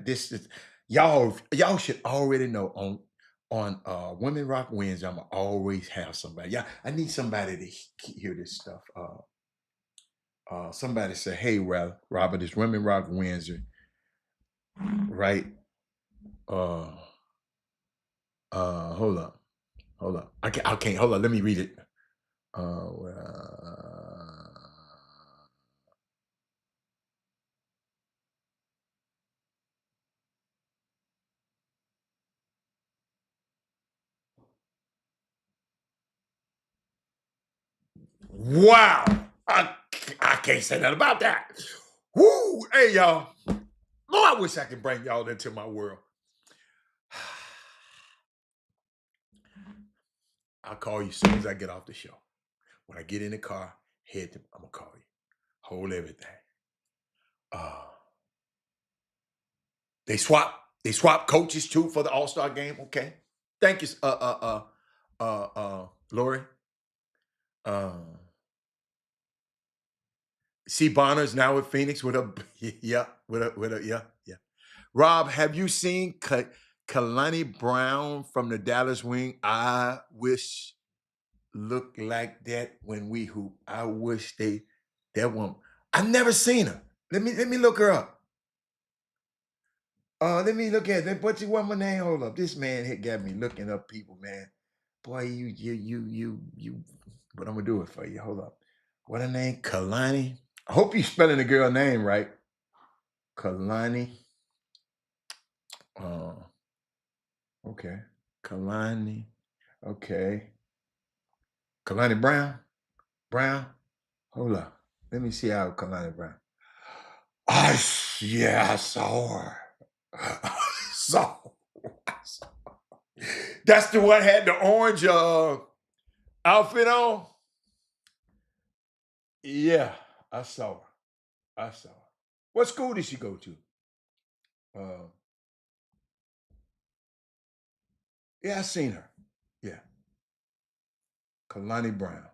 This is y'all should already know on Women Rock Wednesday, I'm gonna always have somebody. Yeah, I need somebody to hear this stuff. Somebody say, hey, Robert, it's Women Rock Wednesday, right? Hold up. I can't. Hold on. Let me read it. Wow. I can't say nothing about that. Woo! Hey, y'all. Lord, I wish I could bring y'all into my world. I'll call you as soon as I get off the show. When I get in the car, I'm gonna call you. Hold everything. They swap coaches too for the All-Star game. Okay. Thank you, Lori. C. Bonner's now with Phoenix with a yeah. Rob, have you seen Kalani Brown from the Dallas Wing? I wish looked like that when we hoop. I wish that one. I've never seen her. Let me look her up. Let me look at that. What's my name? Hold up. This man had got me looking up people, man. Boy, you. But I'm gonna do it for you. Hold up. What her name? Kalani. I hope you're spelling the girl name right. Kalani. Okay. Kalani. Okay. Kalani Brown. Hold up. Let me see how Kalani Brown. I saw her. I saw her. That's the one had the orange outfit on. Yeah, I saw her. What school did she go to? Yeah, I seen her. Yeah. Kalani Brown.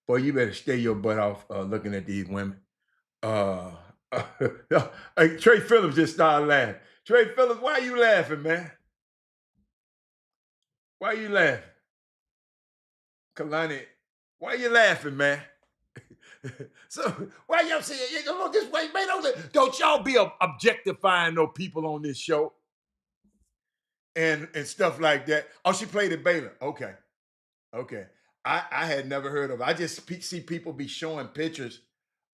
Boy, you better stay your butt off looking at these women. Trey Phillips just started laughing. Trey Phillips, why are you laughing, man? Why you laughing? Kalani, why you laughing, man? So why y'all saying, yeah, look this way, man? Don't y'all be objectifying no people on this show and stuff like that. Oh, she played at Baylor. Okay. Okay. I had never heard of her. I just see people be showing pictures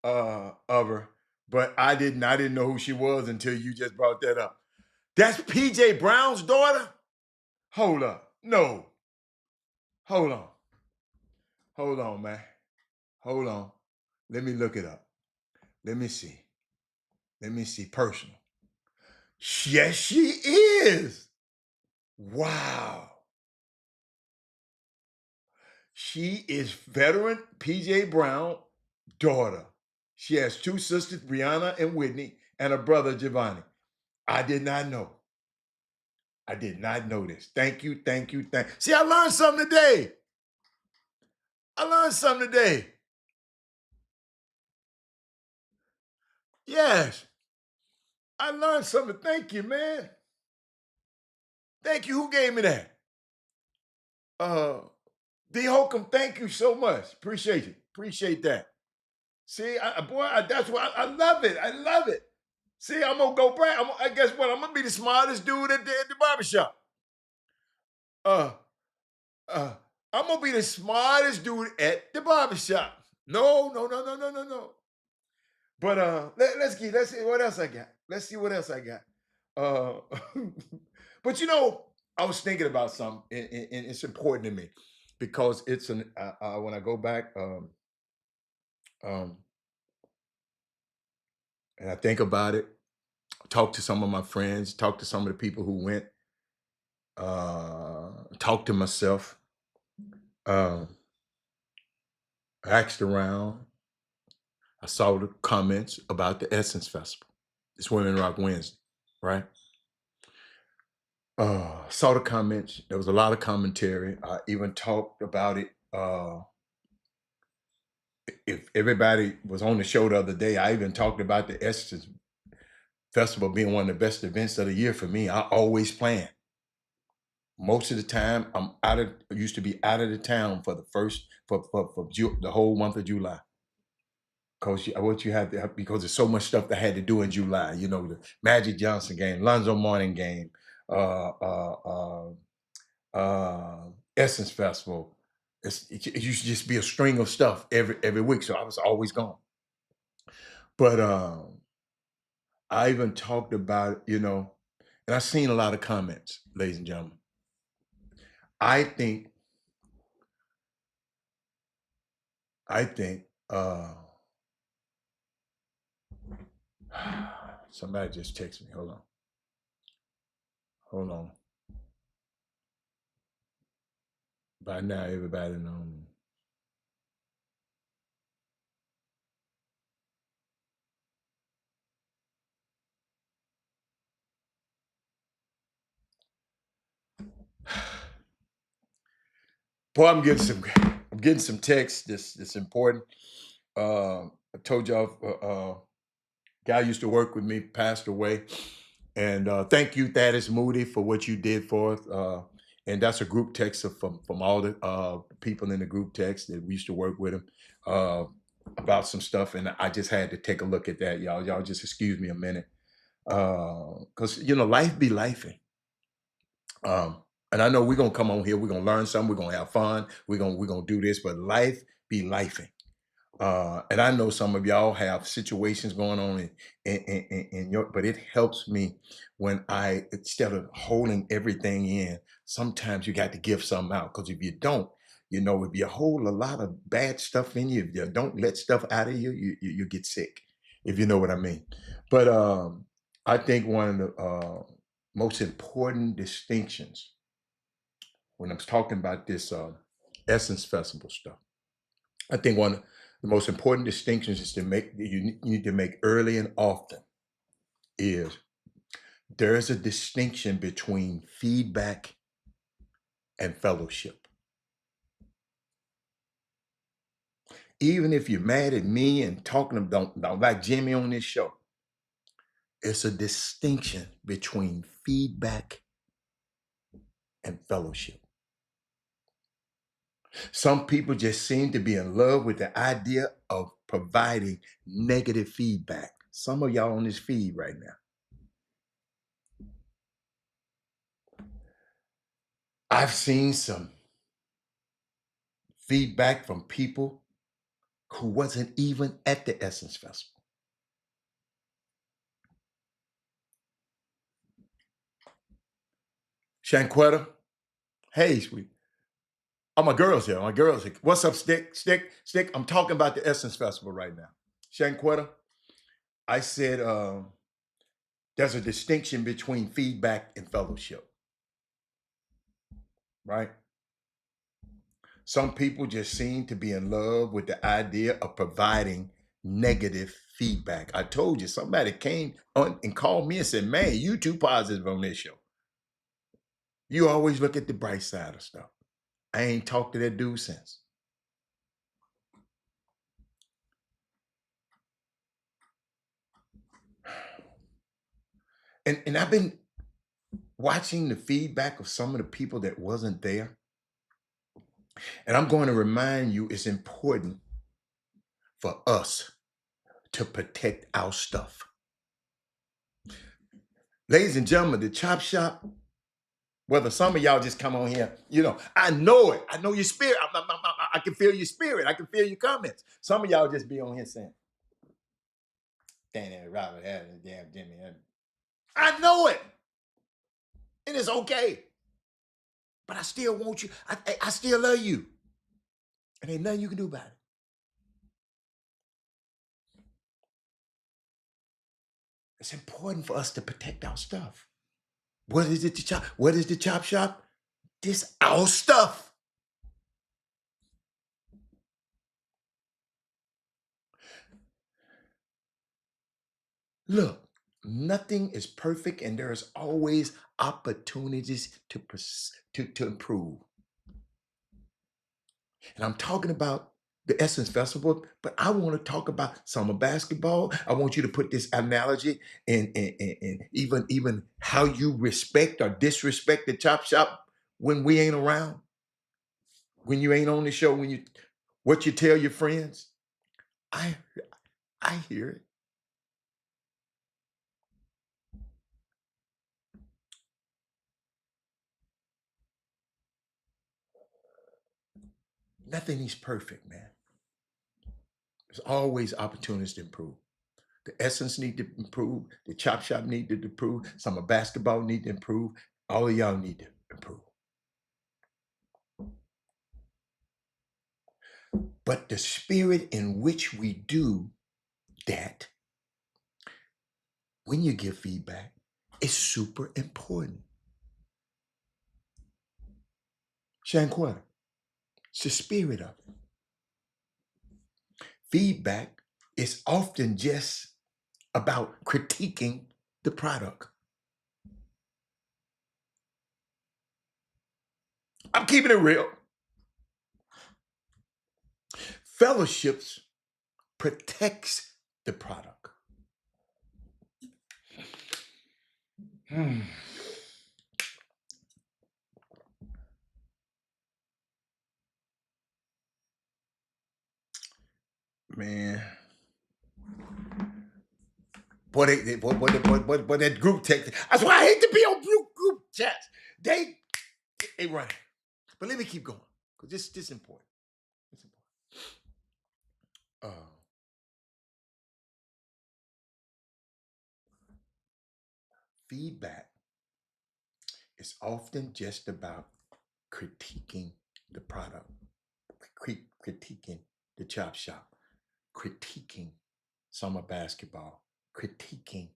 of her, but I didn't know who she was until you just brought that up. That's PJ Brown's daughter? Hold up. No. Hold on. Hold on, man. Hold on. Let me look it up. Let me see. Let me see. Personal. Yes, she is. Wow. She is veteran PJ Brown daughter. She has two sisters, Brianna and Whitney, and a brother, Giovanni. I did not know. I did not know this. Thank you, thank you, thank you. See, I learned something today. I learned something today. Yes. I learned something. Thank you, man. Thank you. Who gave me that? D. Holcomb, thank you so much. Appreciate you. Appreciate that. See, that's why I love it. I love it. See, I'm gonna go back. I guess what? I'm gonna be the smartest dude at the barbershop. Uh, uh, I'm gonna be the smartest dude at the barbershop. No, no, no, no, no, no, no. But let's see what else I got. Let's see what else I got. Uh, but you know, I was thinking about something, and it's important to me because it's when I go back, um, and I think about it, talk to some of my friends, talk to some of the people who went, talk to myself, um, asked around. I saw the comments about the Essence Festival. It's Women Rock Wednesday, right? Saw the comments. There was a lot of commentary. I even talked about it. If everybody was on the show the other day, I even talked about the Essence Festival being one of the best events of the year for me. I always plan. Most of the time, I used to be out of the town for the the whole month of July. Because what you had to, because there's so much stuff that I had to do in July. You know, the Magic Johnson game, Lonzo Mourning game, uh, uh, Essence Festival. It used to just be a string of stuff every week. So I was always gone. But I even talked about, and I've seen a lot of comments, ladies and gentlemen. I think, uh, somebody just texted me. Hold on. Hold on. By now, everybody knows. Boy, I'm getting some text. This important. I told y'all, guy used to work with me, passed away, and thank you, Thaddeus Moody, for what you did for us. And that's a group text from all the people in the group text that we used to work with him about some stuff, and I just had to take a look at that, y'all. Y'all just excuse me a minute, because life be lifing. And I know we're gonna come on here, we're gonna learn something, we're gonna have fun, we're gonna do this, but life be lifing. And I know some of y'all have situations going on in your, but it helps me when instead of holding everything in, sometimes you got to give something out. Because if you don't, if you hold a lot of bad stuff in you, if you don't let stuff out of you, you get sick, if you know what I mean. But I think one of the most important distinctions when I'm talking about this Essence Festival stuff, I think one of the most important distinctions is you need to make early and often is there is a distinction between feedback and fellowship. Even if you're mad at me and talking don't like Jimmy on this show, it's a distinction between feedback and fellowship. Some people just seem to be in love with the idea of providing negative feedback. Some of y'all on this feed right now. I've seen some feedback from people who wasn't even at the Essence Festival. Shanquetta, hey, sweet. Oh, my girls here. My girls here. What's up, Stick? Stick. I'm talking about the Essence Festival right now. Shanquetta, I said there's a distinction between feedback and fellowship, right? Some people just seem to be in love with the idea of providing negative feedback. I told you, somebody came on and called me and said, man, you too positive on this show. You always look at the bright side of stuff. I ain't talked to that dude since. And I've been watching the feedback of some of the people that wasn't there. And I'm going to remind you, it's important for us to protect our stuff. Ladies and gentlemen, the Chop Shop, whether some of y'all just come on here, I know it. I know your spirit. I can feel your spirit. I can feel your comments. Some of y'all just be on here saying, damn, Robert, damn Jimmy. I know it. And it's okay. But I still want you. I still love you. And ain't nothing you can do about it. It's important for us to protect our stuff. What is it? What is the Chop Shop? This our stuff. Look, nothing is perfect, and there's always opportunities to improve. And I'm talking about the Essence Festival, but I want to talk about summer basketball. I want you to put this analogy in even how you respect or disrespect the Chop Shop when we ain't around, when you ain't on the show, what you tell your friends. I hear it. Nothing is perfect, man. There's always opportunities to improve. The Essence need to improve. The Chop Shop need to improve. Summer basketball need to improve. All of y'all need to improve. But the spirit in which we do that, when you give feedback, is super important. Shanquetta, it's the spirit of it. Feedback is often just about critiquing the product. I'm keeping it real. Fellowships protects the product. Man. Boy, that group text. That's why I hate to be on group chats. They run it. But let me keep going. Because this is important. It's important. Feedback is often just about critiquing the product, critiquing the Chop Shop, critiquing summer basketball, critiquing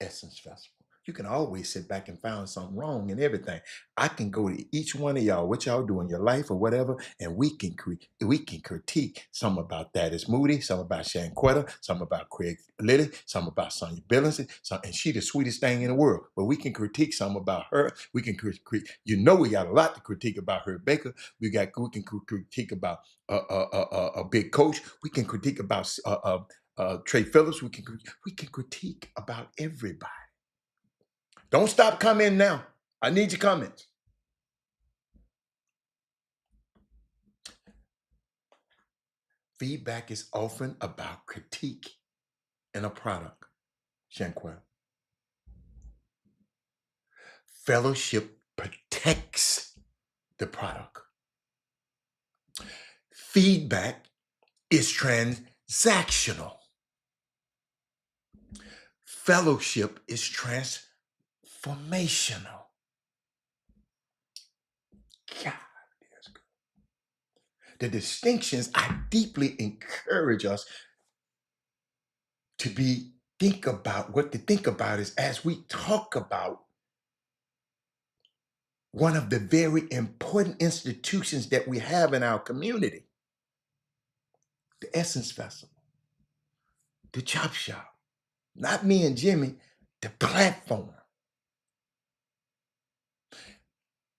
Essence Festival. You can always sit back and find something wrong in everything. I can go to each one of y'all, what y'all do in your life or whatever, and we can critique some about that is Moody, some about Shanquetta, some about Craig Lilly, some about Sonya Billingsley, and she the sweetest thing in the world. But we can critique some about her. We can critique. We got a lot to critique about her Baker. We can critique about a big coach. We can critique about Trey Phillips. We can critique about everybody. Don't stop commenting now. I need your comments. Feedback is often about critique in a product. Shanquel. Fellowship protects the product. Feedback is transactional. Fellowship is transformational. God, that's good. The distinctions I deeply encourage us to think about. What to think about is as we talk about one of the very important institutions that we have in our community, the Essence Festival, the Chop Shop, not me and Jimmy, the platform.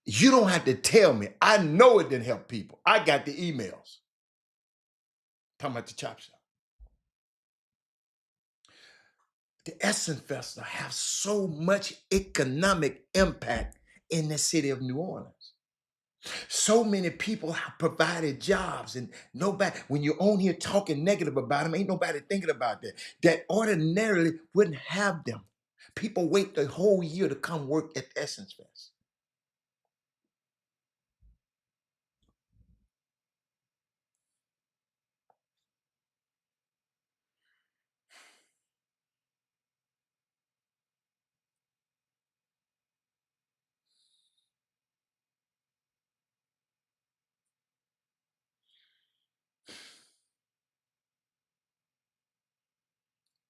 You don't have to tell me. I know it didn't help people. I got the emails talking about the Chop Shop. The Essence Festival have so much economic impact in the city of New Orleans. So many people have provided jobs, and nobody, when you're on here talking negative about them, ain't nobody thinking about that ordinarily wouldn't have them. People wait the whole year to come work at Essence Fest.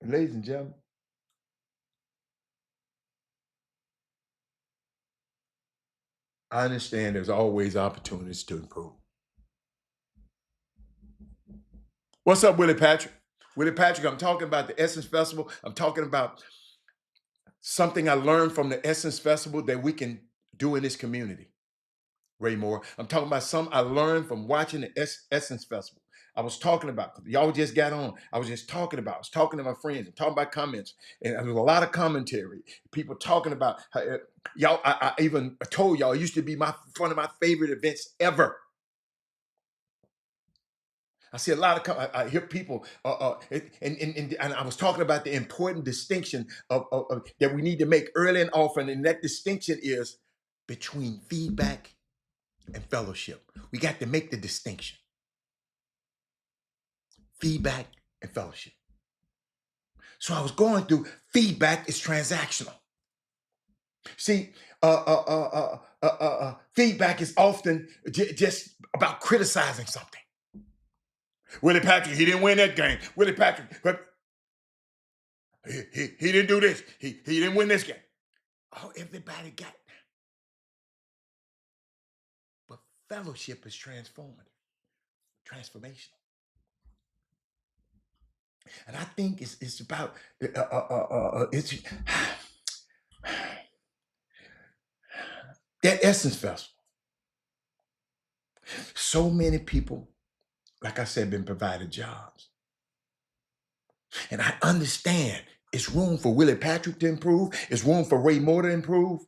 And ladies and gentlemen, I understand there's always opportunities to improve. What's up, Willie Patrick? Willie Patrick, I'm talking about the Essence Festival. I'm talking about something I learned from the Essence Festival that we can do in this community. Ray Moore. I'm talking about something I learned from watching the Essence Festival. I was talking about, y'all just got on. I was talking to my friends and talking about comments. And there was a lot of commentary. People talking about how, y'all, I even told y'all, it used to be one of my favorite events ever. I see a lot of, I hear people, and I was talking about the important distinction of that we need to make early and often, and that distinction is between feedback and fellowship. We got to make the distinction. Feedback and fellowship. So I was going through feedback is transactional. See, feedback is often just about criticizing something. Willie Patrick, he didn't win that game. Willie Patrick, but he didn't do this. He didn't win this game. Oh, everybody got. But fellowship is transformational. And I think it's about it's that Essence Festival. So many people, like I said, been provided jobs. And I understand it's room for Willie Patrick to improve. It's room for Ray Moore to improve.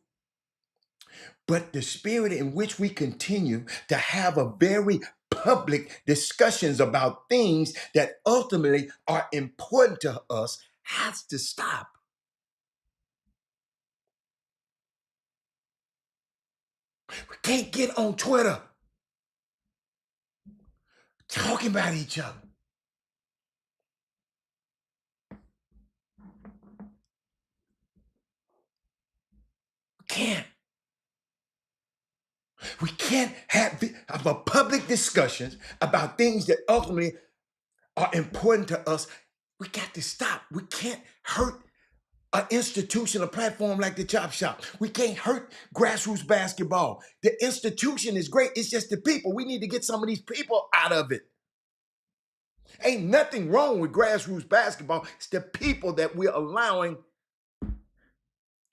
But the spirit in which we continue to have a very public discussions about things that ultimately are important to us has to stop. We can't get on Twitter talking about each other. We can't. We can't have public discussions about things that ultimately are important to us. We got to stop. We can't hurt an institution, a platform like the Chop Shop. We can't hurt grassroots basketball. The institution is great. It's just the people. We need to get some of these people out of it. Ain't nothing wrong with grassroots basketball. It's the people that we're allowing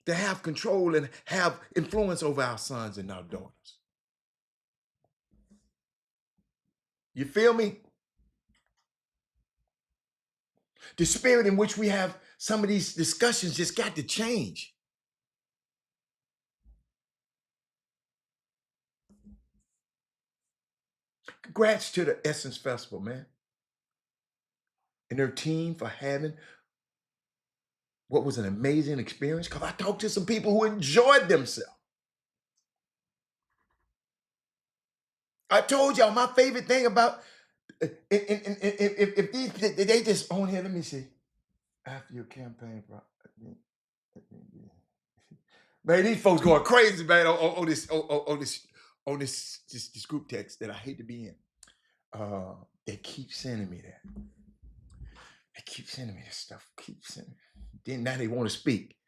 to have control and have influence over our sons and our daughters. You feel me? The spirit in which we have some of these discussions just got to change. Congrats to the Essence Festival, man. and their team for having what was an amazing experience, because I talked to some people who enjoyed themselves. I told y'all my favorite thing about if these they just on here. Let me see. After your campaign, bro. Man, these folks going crazy, man, on this group text that I hate to be in. They keep sending me that. They keep sending me this stuff. Keep sending. Then now they want to speak.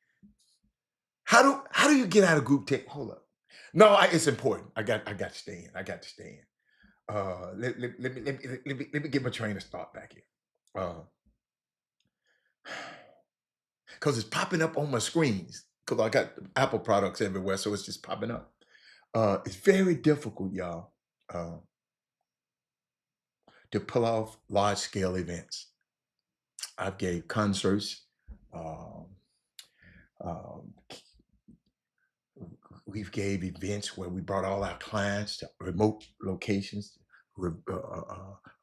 How do you get out of group text? Hold up. No, it's important. I got to stay in. I got to stay in. Let me get my train of thought back here. Because it's popping up on my screens. Because I got Apple products everywhere, so it's just popping up. It's very difficult, y'all, to pull off large-scale events. I've gave concerts. We've gave events where we brought all our clients to remote locations,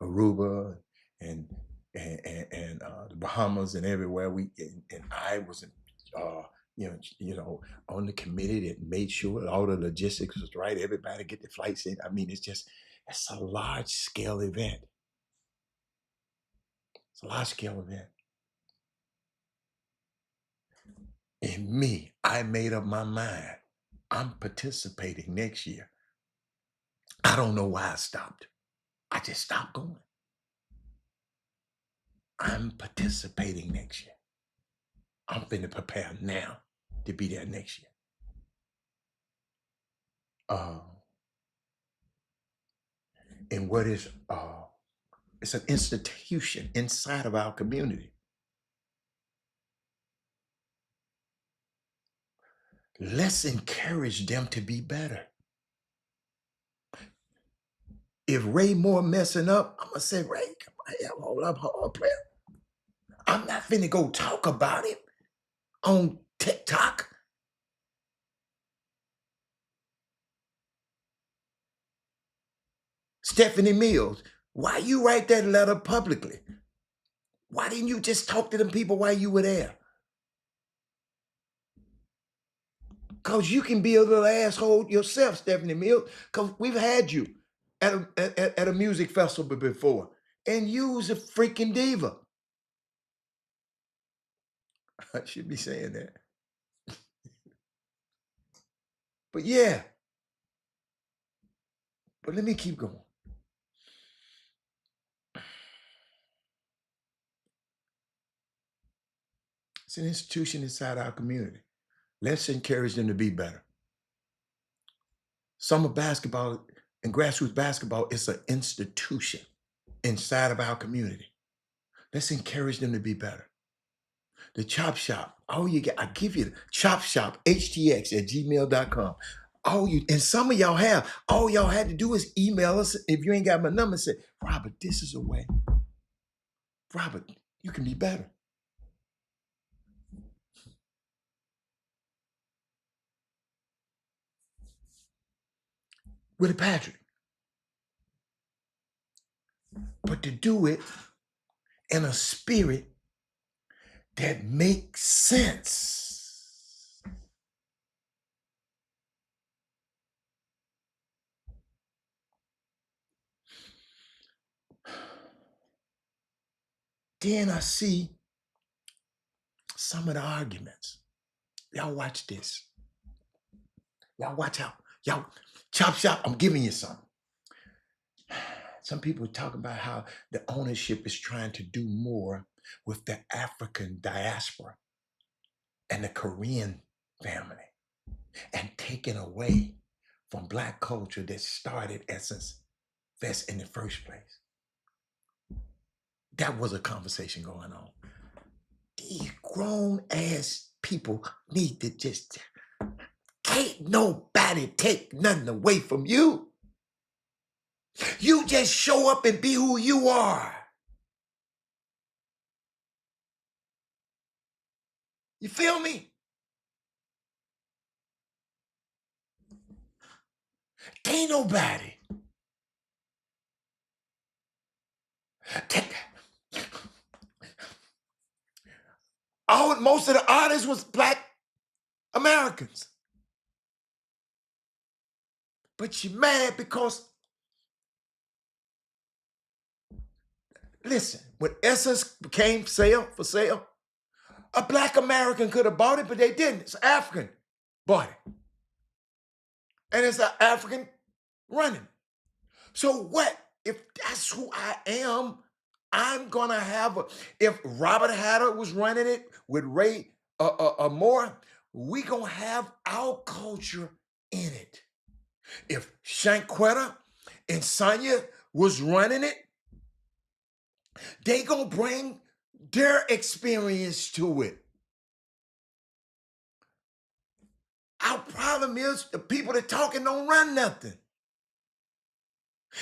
Aruba and the Bahamas and everywhere. And I was, on the committee that made sure all the logistics was right. Everybody get the flights in. I mean, it's a large scale event. It's a large scale event. And me, I made up my mind. I'm participating next year. I don't know why I stopped. I just stopped going. I'm participating next year. I'm finna prepare now to be there next year. And what is it's an institution inside of our community. Let's encourage them to be better. If Ray Moore messing up, I'm gonna say, Ray, come on, hold up, player. I'm not finna go talk about it on TikTok. Stephanie Mills, why you write that letter publicly? Why didn't you just talk to them people while you were there? Because you can be a little asshole yourself, Stephanie Mills, because we've had you at a music festival before, and you was a freaking diva. I should be saying that. But yeah. But let me keep going. It's an institution inside our community. Let's encourage them to be better. Summer basketball and grassroots basketball is an institution inside of our community. Let's encourage them to be better. The Chop Shop, I give you the Chop Shop Htx at gmail.com. And some of y'all have, all y'all had to do is email us. If you ain't got my number, say, Robert, this is a way. Robert, you can be better. With a Patrick. But to do it in a spirit that makes sense. Then I see some of the arguments. Y'all watch this. Y'all watch out. Y'all, Chop Shop, I'm giving you some. Some people talk about how the ownership is trying to do more with the African diaspora and the Korean family and taking away from Black culture that started Essence Fest in the first place. That was a conversation going on. These grown ass people need to just, can't nobody take nothing away from you. You just show up and be who you are. You feel me? Can't nobody take most of the artists was Black Americans. But she mad because, listen, when Essence became for sale, a Black American could have bought it, but they didn't. It's African bought it. And it's an African running. So what? If that's who I am, I'm going to have if Robert Hatter was running it with Ray Moore, we going to have our culture in it. If Shanquetta and Sonya was running it, they going to bring their experience to it. Our problem is the people that talking don't run nothing.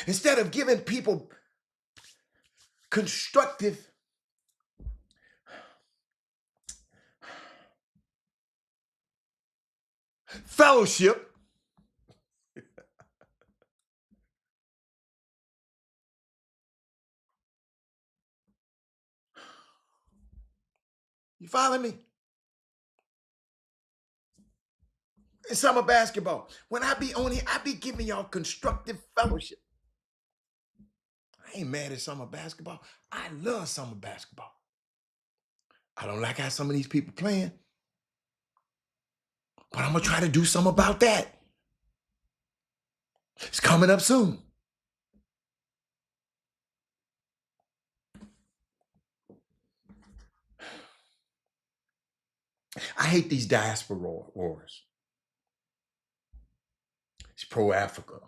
Instead of giving people constructive fellowship, you follow me? In summer basketball, when I be on here, I be giving y'all constructive fellowship. I ain't mad at summer basketball. I love summer basketball. I don't like how some of these people playing, but I'm going to try to do something about that. It's coming up soon. I hate these diaspora wars. It's pro-Africa.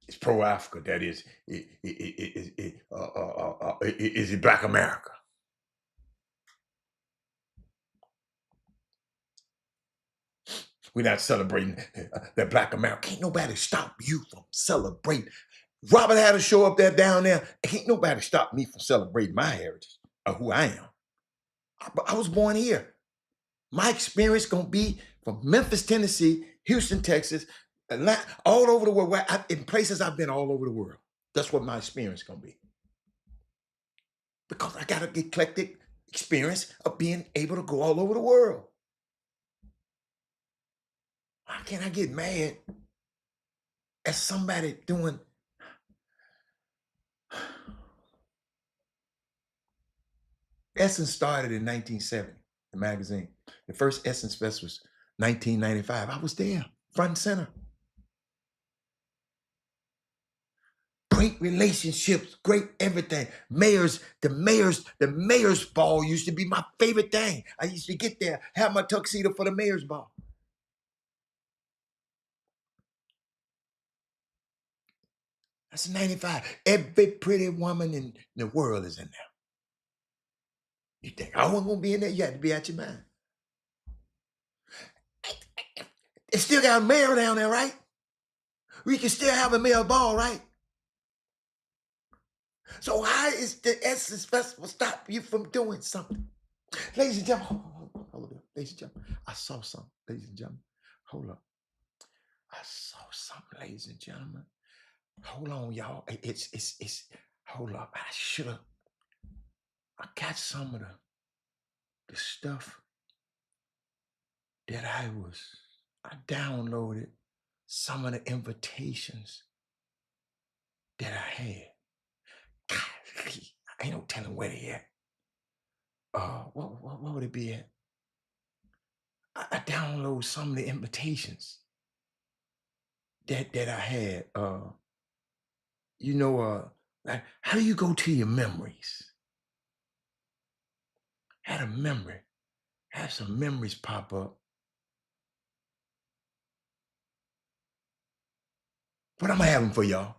It's pro-Africa. That is it Black America. We're not celebrating that Black America. Ain't nobody stop you from celebrating. Robert had to show up there down there. Ain't nobody stop me from celebrating my heritage or who I am. I was born here. My experience gonna be from Memphis, Tennessee, Houston, Texas, Atlanta, all over the world. In places I've been all over the world. That's what my experience gonna be. Because I got an eclectic experience of being able to go all over the world. How can I get mad at somebody doing? Essence started in 1970, the magazine. The first Essence Fest was 1995. I was there, front and center. Great relationships, great everything. The mayor's ball used to be my favorite thing. I used to get there, have my tuxedo for the mayor's ball. That's 95. Every pretty woman in the world is in there. You think I wasn't gonna be in there? You had to be out your mind. They still got a mayor down there, right? We can still have a mayor ball, right? So how is the Essence Festival stop you from doing something? Ladies and gentlemen, hold up. Ladies and gentlemen, I saw something. Ladies and gentlemen, hold up. I saw something, ladies and gentlemen. Hold on, y'all. It's hold up. I got some of the stuff that I downloaded some of the invitations that I had. God, I ain't no telling where they at. What would it be at? I download some of the invitations that I had. Like, how do you go to your memories? Had a memory. Had some memories pop up. What am I having for y'all?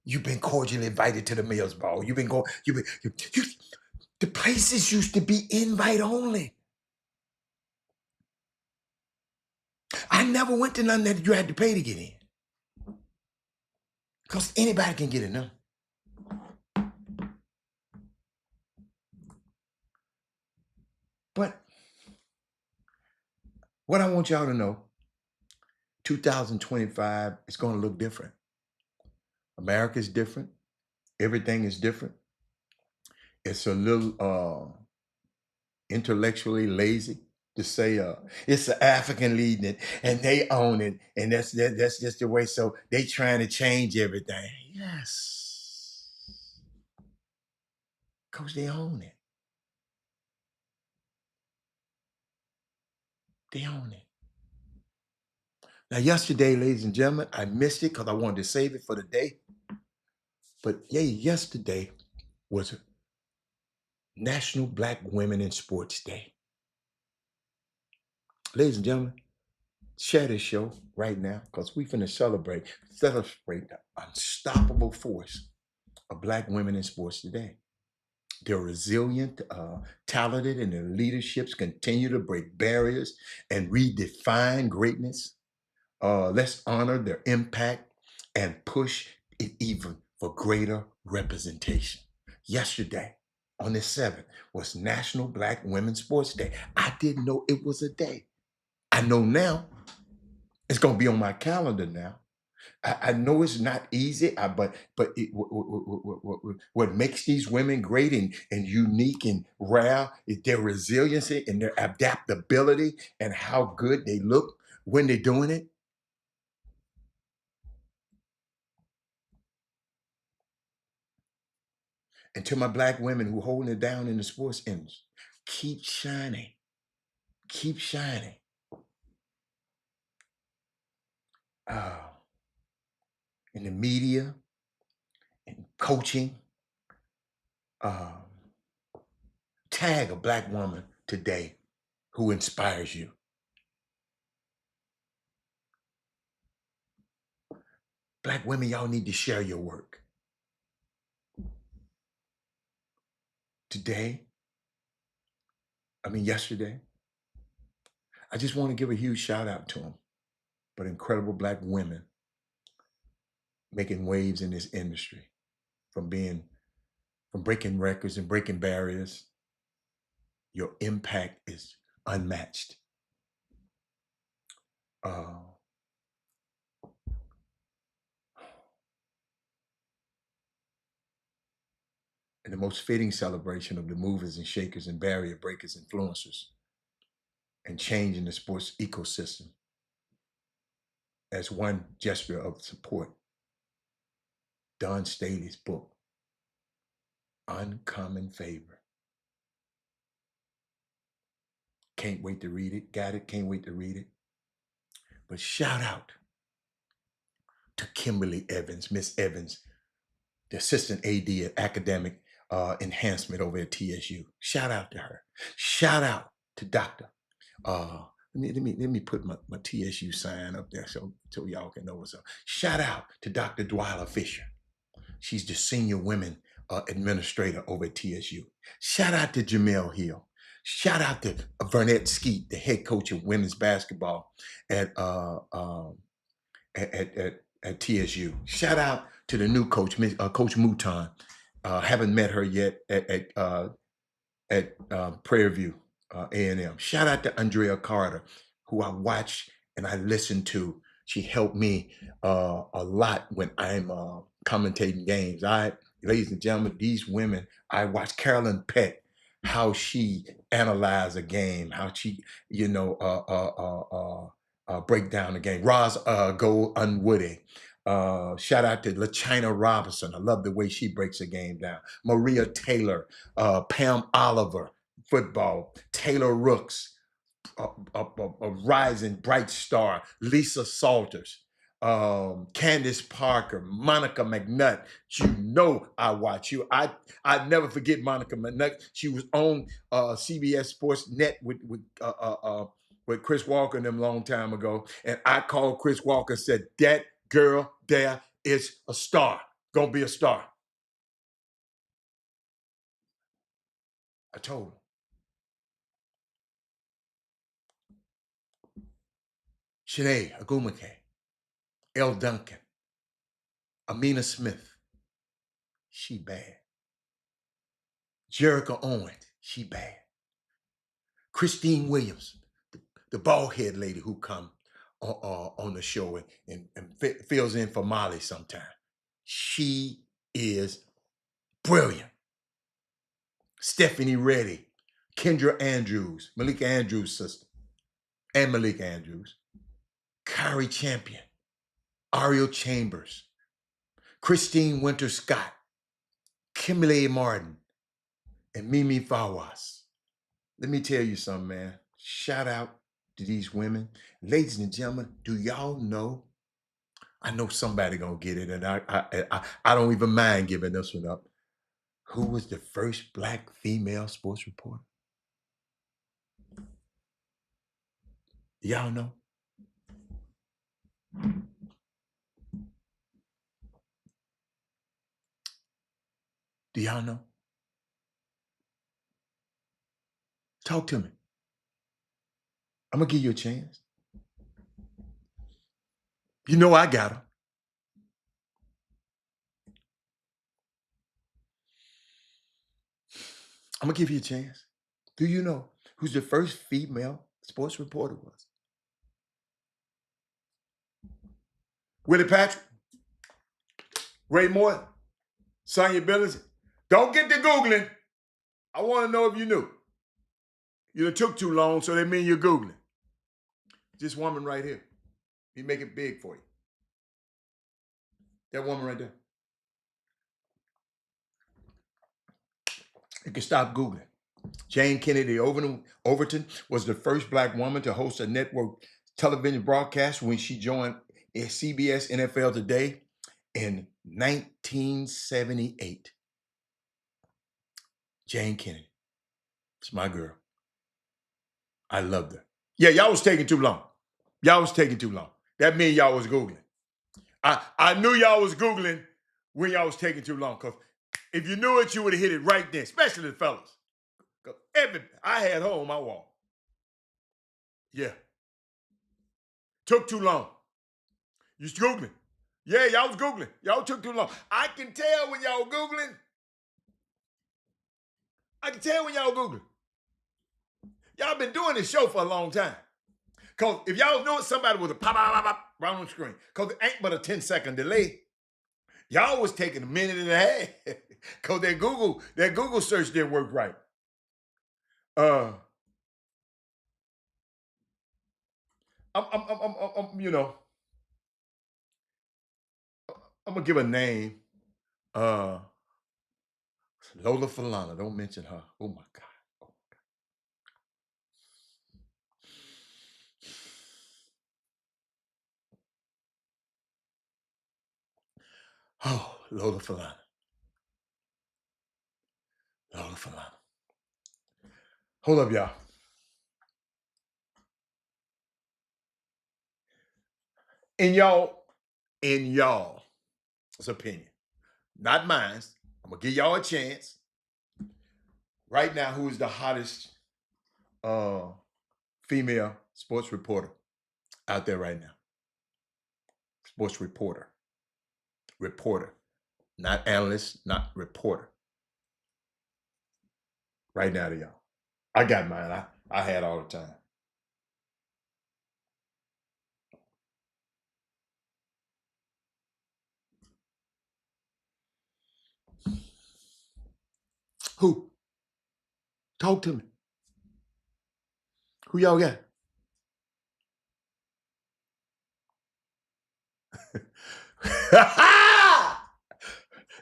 You've been cordially invited to the mayor's ball. The places used to be invite only. I never went to none that you had to pay to get in. Because anybody can get in them. But what I want y'all to know, 2025 is going to look different. America is different. Everything is different. It's a little intellectually lazy to say it's the African leading it and they own it, and that's just the way. So they trying to change everything. Yes, because they own it. They own it. Now, yesterday, ladies and gentlemen, I missed it because I wanted to save it for the day. But yeah, yesterday was National Black Women in Sports Day. Ladies and gentlemen, share this show right now because we finna celebrate the unstoppable force of Black women in sports today. They're resilient, talented, and their leaderships continue to break barriers and redefine greatness. Let's honor their impact and push it even for greater representation. Yesterday, on the 7th, was National Black Women's Sports Day. I didn't know it was a day. I know now. It's going to be on my calendar now. I know it's not easy, what makes these women great and unique and rare is their resiliency and their adaptability and how good they look when they're doing it. And to my Black women who holding it down in the sports industry, keep shining, keep shining. Uh, in the media, in coaching, um, tag a Black woman today who inspires you. Black women, y'all need to share your work. Yesterday, I just want to give a huge shout out to them, but incredible Black women making waves in this industry, from breaking records and breaking barriers. Your impact is unmatched. Uh, and the most fitting celebration of the movers and shakers and barrier breakers, influencers, and change in the sports ecosystem as one gesture of support. Don Staley's book, Uncommon Favor. Can't wait to read it. Got it. Can't wait to read it. But shout out to Kimberly Evans, Miss Evans, the assistant AD at academic enhancement over at TSU. Shout out to her. Shout out to Dr. Let me put my TSU sign up there so y'all can know what's up. Shout out to Dr. Dwyla Fisher. She's the senior women administrator over at TSU. Shout out to Jamel Hill. Shout out to Vernette Skeet, the head coach of women's basketball at TSU. Shout out to the new coach, Coach Mouton. Haven't met her yet at Prairie View A&M. Shout out to Andrea Carter, who I watch and I listen to. She helped me a lot when I'm commentating games. Ladies and gentlemen, these women, I watch Carolyn Peck, how she analyzed a game, how she, break down the game. Roz Go Unwoody. Shout out to LaChina Robinson. I love the way she breaks a game down. Maria Taylor, Pam Oliver, football. Taylor Rooks, a rising bright star. Lisa Salters, Candace Parker, Monica McNutt. You know I watch you. I never forget Monica McNutt. She was on CBS Sports Net with Chris Walker and them long time ago. And I called Chris Walker and said, that girl there is a star. Gonna be a star. I told him. Sinead Agumake, Elle Duncan, Amina Smith, she bad. Jerica Owens, she bad. Christine Williams, the bald head lady who come on the show and fills in for Molly sometime. She is brilliant. Stephanie Reddy, Kendra Andrews, Malika Andrews' sister, and Malika Andrews, Kyrie Champion, Ariel Chambers, Christine Winter Scott, Kimberly Martin, and Mimi Fawaz. Let me tell you something, man. Shout out to these women. Ladies and gentlemen, do y'all know? I know somebody gonna get it, and I don't even mind giving this one up. Who was the first Black female sports reporter? Y'all know? Do y'all know? Talk to me. I'm gonna give you a chance. You know I got her. I'm gonna give you a chance. Do you know who's the first female sports reporter was? Willie Patrick, Ray Moore, Sonya Billings. Don't get to Googling. I want to know if you knew. You took too long, so that means you're Googling. This woman right here. We make it big for you. That woman right there. You can stop Googling. Jane Kennedy Overton was the first Black woman to host a network television broadcast when she joined CBS NFL Today in 1978. Jane Kennedy. It's my girl. I loved her. Yeah, y'all was taking too long. Y'all was taking too long. That means y'all was Googling. I knew y'all was Googling when y'all was taking too long, because if you knew it, you would have hit it right then, especially the fellas. I had her on my wall. Yeah. Took too long. You was Googling. Yeah, y'all was Googling. Y'all took too long. I can tell when y'all Googling. I can tell when y'all Googling. Y'all been doing this show for a long time. Because if y'all knew it, somebody was a pop, pop, pop, pop, right on the screen. Because it ain't but a 10-second delay. Y'all was taking a minute and a half. Because that Google search didn't work right. You know, I'm gonna give a name. Lola Falana. Don't mention her. Oh my God. Oh, Lola Falana. Lola Falana. Hold up, y'all. In y'all's opinion, not mine. I'm gonna give y'all a chance. Right now, who is the hottest female sports reporter out there right now? Sports reporter. Reporter. Not analyst, not reporter. Right now to y'all. I got mine. I had all the time. Who? Talk to me. Who y'all got?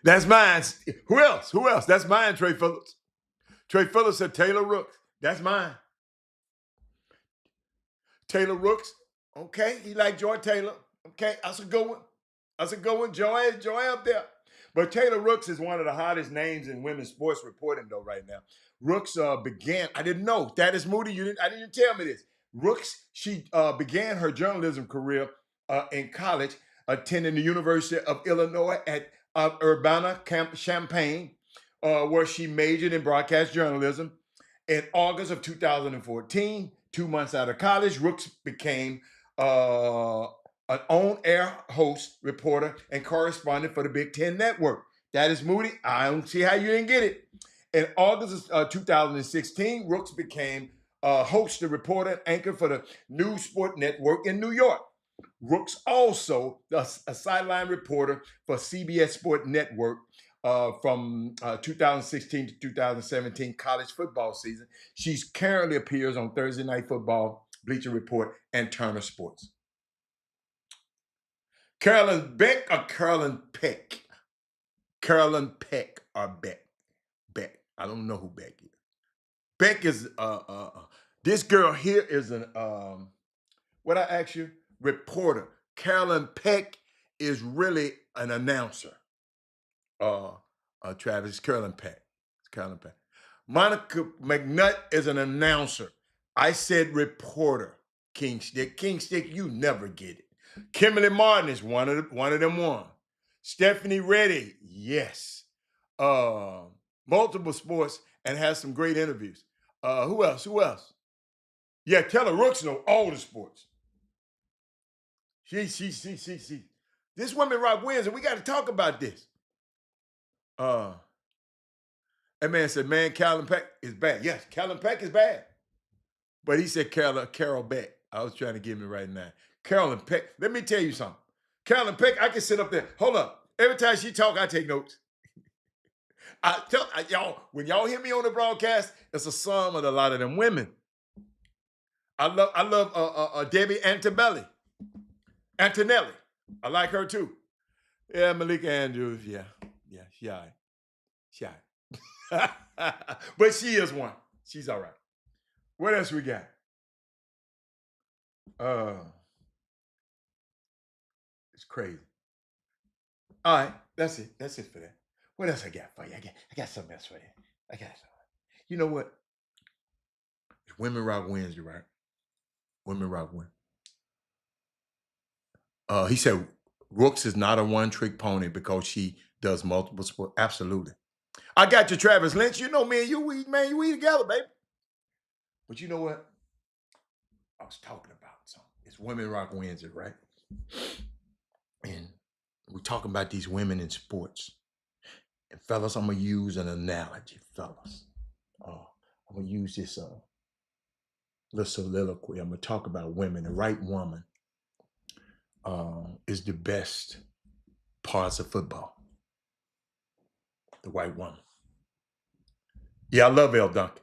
That's mine. Who else? Who else? That's mine, Trey Phillips. Trey Phillips said Taylor Rooks. That's mine. Taylor Rooks. Okay, he like Joy Taylor. Okay, that's a good one. That's a good one. Joy up there. But Taylor Rooks is one of the hottest names in women's sports reporting, though, right now. Rooks began, I didn't know. That is Moody. I didn't tell me this. Rooks, she began her journalism career in college, attending the University of Illinois at Urbana-Champaign, where she majored in broadcast journalism. In August of 2014, 2 months out of college, Rooks became an on-air host, reporter, and correspondent for the Big Ten Network. That is Moody. I don't see how you didn't get it. In August of 2016, Rooks became host, the reporter, and anchor for the News Sport Network in New York. Rooks also a sideline reporter for CBS Sport Network, from 2016 to 2017 college football season. She's currently appears on Thursday Night Football, Bleacher Report, and Turner Sports. Carolyn Beck or Carolyn Peck? Carolyn Peck or Beck? Beck. I don't know who Beck is. Beck is this girl here is an what I asked you? Reporter. Carolyn Peck is really an announcer. Travis, Carolyn Peck. It's Carolyn Peck. Monica McNutt is an announcer. I said reporter. King Stick. King Stick, you never get it. Kimberly Martin is one of them one. Stephanie Reddy, yes. Multiple sports and has some great interviews. Who else? Yeah, Keller Rooks know all the sports. She. This woman rock wins, and we got to talk about this. That man said, man, Carolyn Peck is bad. Yes, Carolyn Peck is bad. But he said Carol Beck. I was trying to give me right now. Carolyn Peck. Let me tell you something. Carolyn Peck, I can sit up there. Hold up. Every time she talk, I take notes. Y'all, when y'all hear me on the broadcast, it's a sum of a lot of them women. I love Debbie Antonelli. I like her too. Yeah, Malika Andrews. Yeah, she all right. But she is one. She's all right. What else we got? It's crazy. All right, that's it. That's it for that. What else I got for you? I got something else for you. I got something. You know what? It's Women Rock Wednesday, right? Women Rock Wednesday. He said Rooks is not a one-trick pony because she does multiple sports. Absolutely. I got you, Travis Lynch. You know me and you, we together, baby. But you know what? I was talking about something. It's Women Rock Wednesday, right? And we're talking about these women in sports. And fellas, I'm going to use an analogy, fellas. I'm going to use this little soliloquy. I'm going to talk about women. The right woman is the best parts of football. The white woman. Yeah, I love Elle Duncan.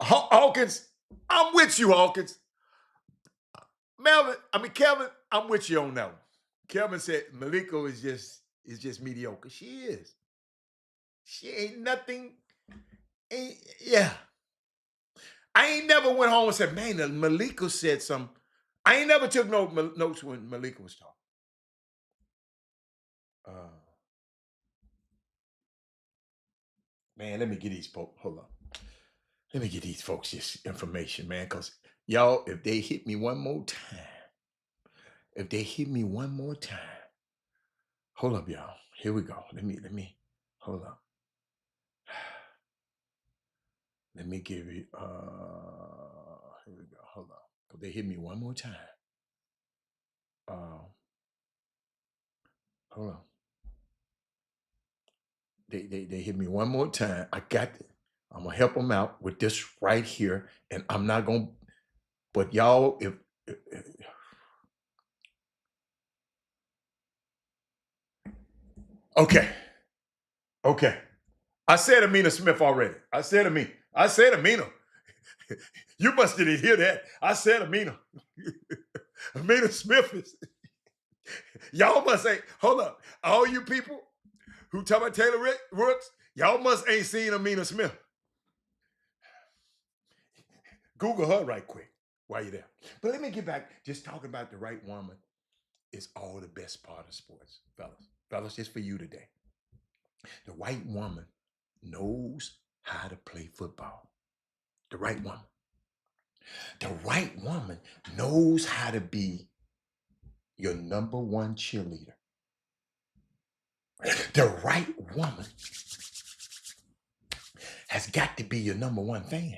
Hawkins, I'm with you, Hawkins. Kevin, I'm with you on that one. Kevin said Malika is just mediocre. She is. She ain't nothing. Yeah. I ain't never went home and said, man, Malika said something. I ain't never took notes when Malika was talking. Man, let me get these folks. Hold on. Let me get these folks this information, man, because y'all, if they hit me one more time, hold up, y'all. Here we go. Let me, hold up. Let me give you, here we go. Hold on. If they hit me one more time. Hold on. They hit me one more time. I got it. I'm going to help them out with this right here. And I'm not going to, but y'all, if okay. I said Amina Smith already. I said Amina. You must didn't hear that. I said Amina. Amina Smith is. Y'all must say, hold up. All you people who talk about Taylor Rooks, y'all must ain't seen Amina Smith. Google her right quick while you're there. But let me get back. Just talking about the right woman is all the best part of sports, fellas. Fellas, just for you today. The white woman knows how to play football. The right woman. The right woman knows how to be your number one cheerleader. The right woman has got to be your number one fan.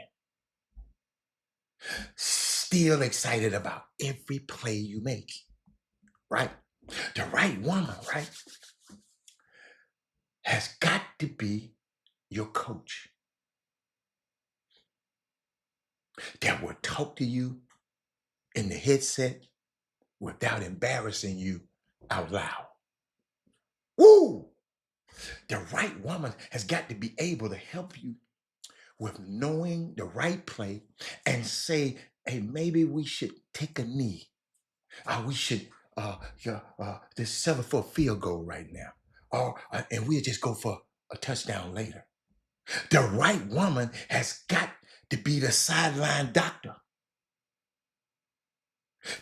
Still excited about every play you make, right? The right woman, right, has got to be your coach that will talk to you in the headset without embarrassing you out loud. Woo! The right woman has got to be able to help you with knowing the right play and say, hey, maybe we should take a knee. We should just settle for a field goal right now. And we'll just go for a touchdown later. The right woman has got to be the sideline doctor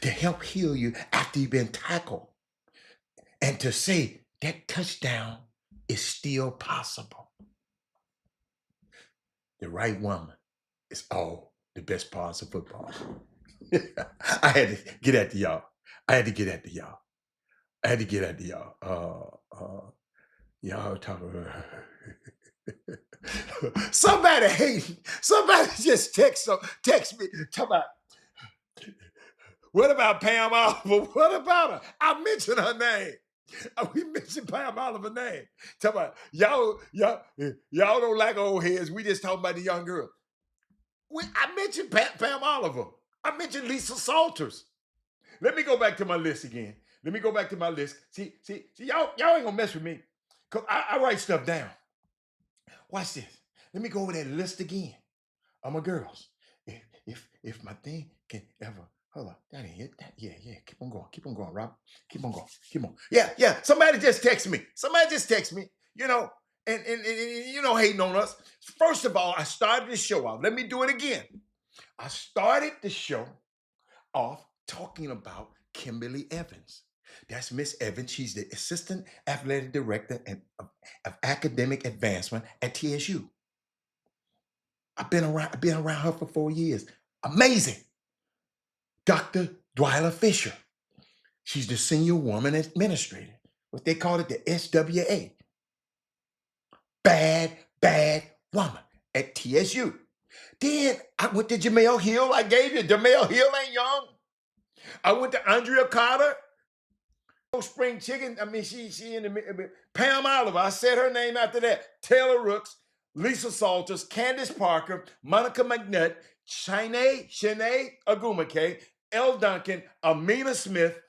to help heal you after you've been tackled and to say that touchdown is still possible. The right woman is all the best parts of football. I had to get at the y'all. Y'all talking about somebody hating. Somebody just text me. Talk about, what about Pam Oliver? What about her? I mentioned her name. We mentioned Pam Oliver's name. Talk about y'all don't like old heads. We just talking about the young girl. I mentioned Pam Oliver. I mentioned Lisa Salters. Let me go back to my list again. See, y'all ain't gonna mess with me. Cause I write stuff down. Watch this. Let me go over that list again. Of my girls. If my thing can ever, hold on, that ain't it. Yeah. Keep on going, Rob. Keep on. Yeah. Somebody just text me. You know, and you know, hating on us. First of all, I started the show off. Let me do it again. I started the show off talking about Kimberly Evans. That's Miss Evans. She's the Assistant Athletic Director of Academic Advancement at TSU. I've been around her for 4 years. Amazing. Dr. Dwyla Fisher. She's the Senior Woman Administrator. What they call it, the SWA. Bad woman at TSU. Then I went to Jamel Hill. I gave you. Jamel Hill ain't young. I went to Andrea Carter. Spring Chicken. I mean, she in the Pam Oliver. I said her name after that. Taylor Rooks, Lisa Salters, Candace Parker, Monica McNutt, Shanae Agumake, L. Duncan, Amina Smith.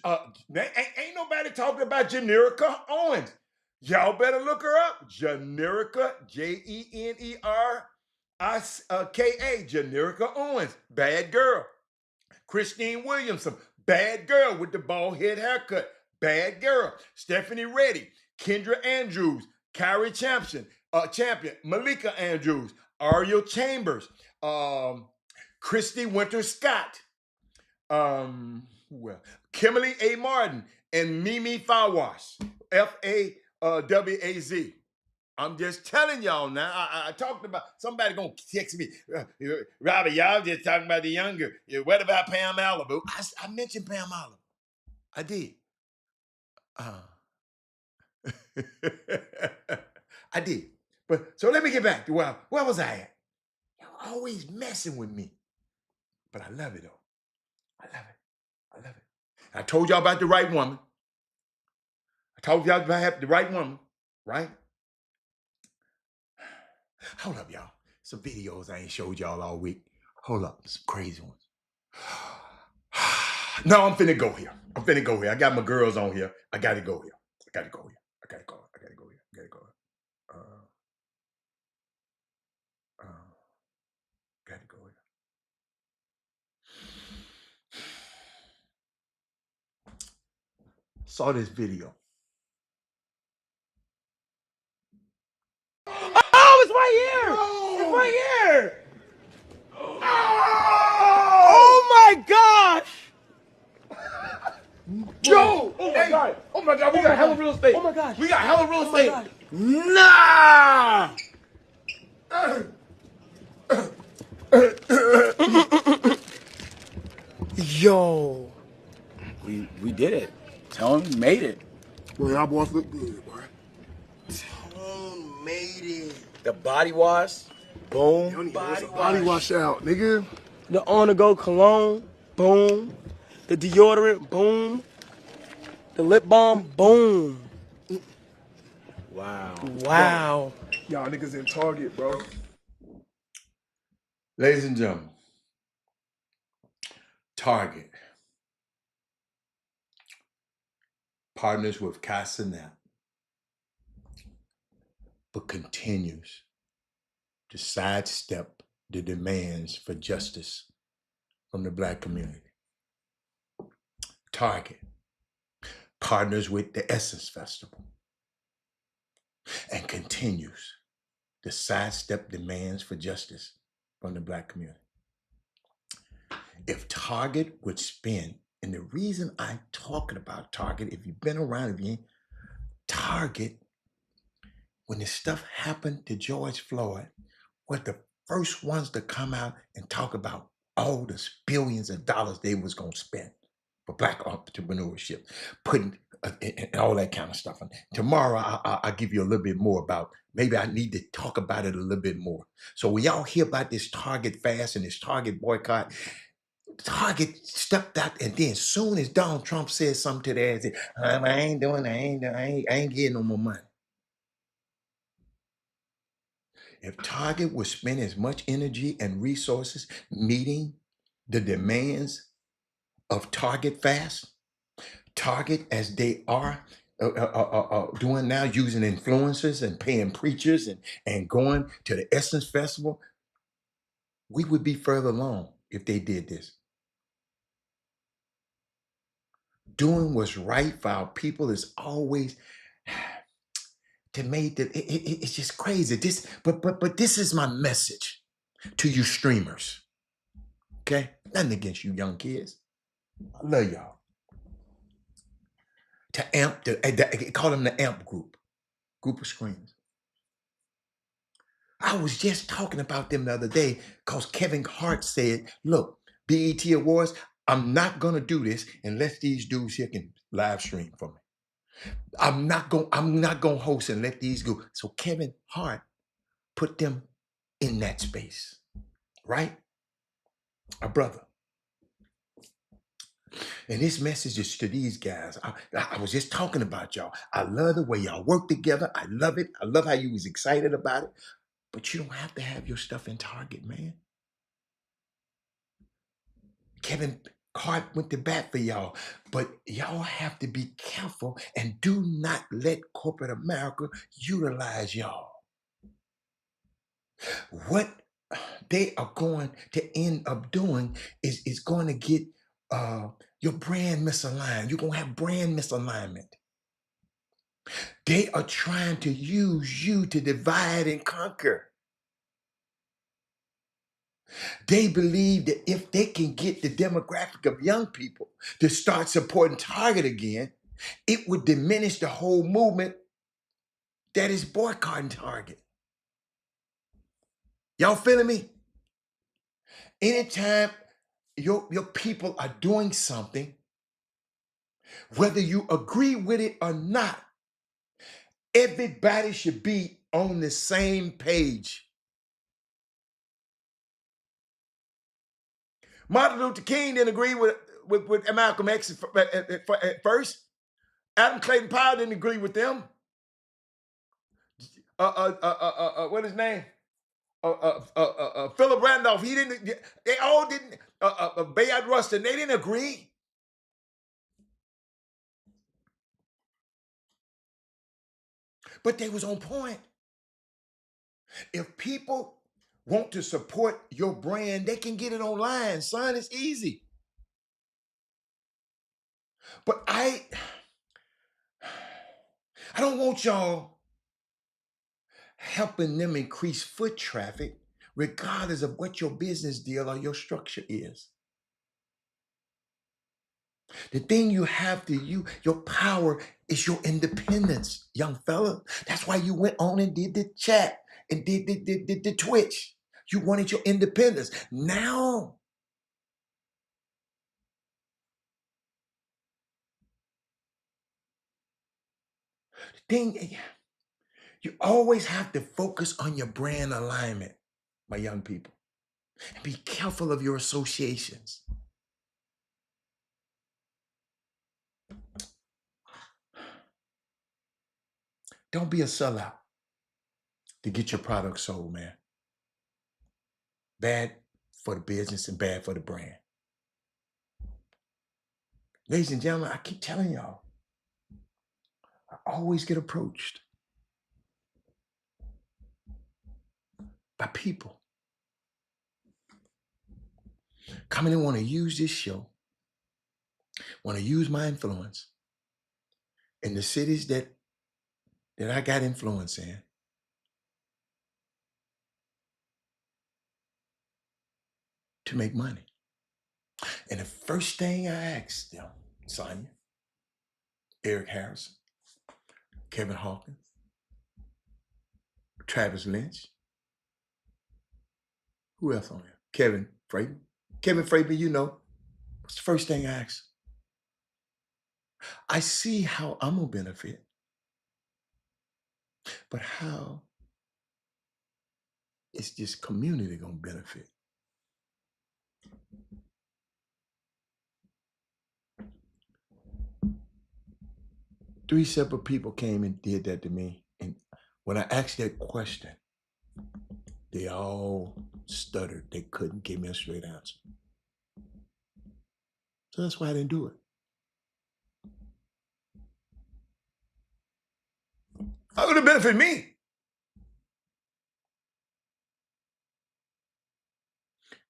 Ain't nobody talking about Janerica Owens. Y'all better look her up. Janerica, Jenerika, Janerica Owens. Bad girl. Christine Williamson, bad girl with the bald head haircut, bad girl. Stephanie Reddy, Kendra Andrews, Kyrie Champion, Malika Andrews, Ariel Chambers, Christy Winter Scott, Kimberly A. Martin, and Mimi Fawaz, Fawaz. I'm just telling y'all now. I talked about, somebody gonna text me, Robert, y'all just talking about the younger. What about Pam Oliver? I mentioned Pam Oliver. I did. I did. But so let me get back to where was I at? Y'all always messing with me. But I love it though. I love it. I told y'all about the right woman. I told y'all about the right woman, right? Hold up, y'all. Some videos I ain't showed y'all all week. Hold up, some crazy ones. No, I'm finna go here. I got my girls on here. I gotta go here. Saw this video. Oh, it's right here! No. It's right here! Oh my gosh! Yo! Oh my god! Oh my god! We got hella real estate! Oh my gosh! We got hella real estate! Nah! Yo! We did it. Tone made it. Boy, y'all boys look good, boy. Tone made it. The body wash, boom. Body wash out, nigga. The on-the-go cologne, boom. The deodorant, boom. The lip balm, boom. Wow. Y'all niggas in Target, bro. Ladies and gentlemen, Target partners with Casanat but continues to sidestep the demands for justice from the Black community. Target partners with the Essence Festival and continues to sidestep demands for justice from the Black community. If Target would spend, and the reason I'm talking about Target, if you've been around, if you ain't, Target, when this stuff happened to George Floyd, were the first ones to come out and talk about all the billions of dollars they was going to spend for Black entrepreneurship, putting and all that kind of stuff. And tomorrow, I'll give you a little bit more about, maybe I need to talk about it a little bit more. So when y'all hear about this Target fast and this Target boycott, Target stepped out, and then soon as Donald Trump said something to the ass, I ain't doing, I ain't getting no more money. If Target would spend as much energy and resources meeting the demands of Target Fast, Target as they are doing now, using influencers and paying preachers and going to the Essence Festival, we would be further along if they did this. Doing what's right for our people is always to make that it's just crazy. But this is my message to you streamers. Okay, nothing against you young kids. I love y'all. To amp, call them the amp group of screamers. I was just talking about them the other day because Kevin Hart said, "Look, BET Awards, I'm not gonna do this unless these dudes here can live stream for me. I'm not gonna host and let these go." So Kevin Hart put them in that space, right? A brother. And this message is to these guys. I was just talking about y'all. I love the way y'all work together. I love it. I love how you was excited about it. But you don't have to have your stuff in Target, man. Kevin Hart went to bat for y'all. But y'all have to be careful and do not let corporate America utilize y'all. What they are going to end up doing is going to get your brand misaligned. You're going to have brand misalignment. They are trying to use you to divide and conquer. They believe that if they can get the demographic of young people to start supporting Target again, it would diminish the whole movement that is boycotting Target. Y'all feeling me? Anytime your people are doing something, whether you agree with it or not, everybody should be on the same page. Martin Luther King didn't agree with Malcolm X at first. Adam Clayton Powell didn't agree with them. What his name? Philip Randolph. He didn't. They all didn't. Bayard Rustin. They didn't agree. But they was on point. If people want to support your brand, they can get it online, son. It's easy. But I don't want y'all helping them increase foot traffic, regardless of what your business deal or your structure is. The thing you have to your power is your independence, young fella. That's why you went on and did the chat and did the Twitch. You wanted your independence. Now, the thing, you always have to focus on your brand alignment, my young people. And be careful of your associations. Don't be a sellout to get your product sold, man. Bad for the business and bad for the brand. Ladies and gentlemen, I keep telling y'all, I always get approached by people coming and want to use this show, want to use my influence in the cities that I got influence in, to make money. And the first thing I asked them, Sonya, Eric Harrison, Kevin Hawkins, Travis Lynch, who else on there? Kevin Fraben. Kevin Fraben, you know, what's the first thing I asked? I see how I'm going to benefit, but how is this community going to benefit? Three separate people came and did that to me. And when I asked that question, they all stuttered. They couldn't give me a straight answer. So that's why I didn't do it. How would it benefit me?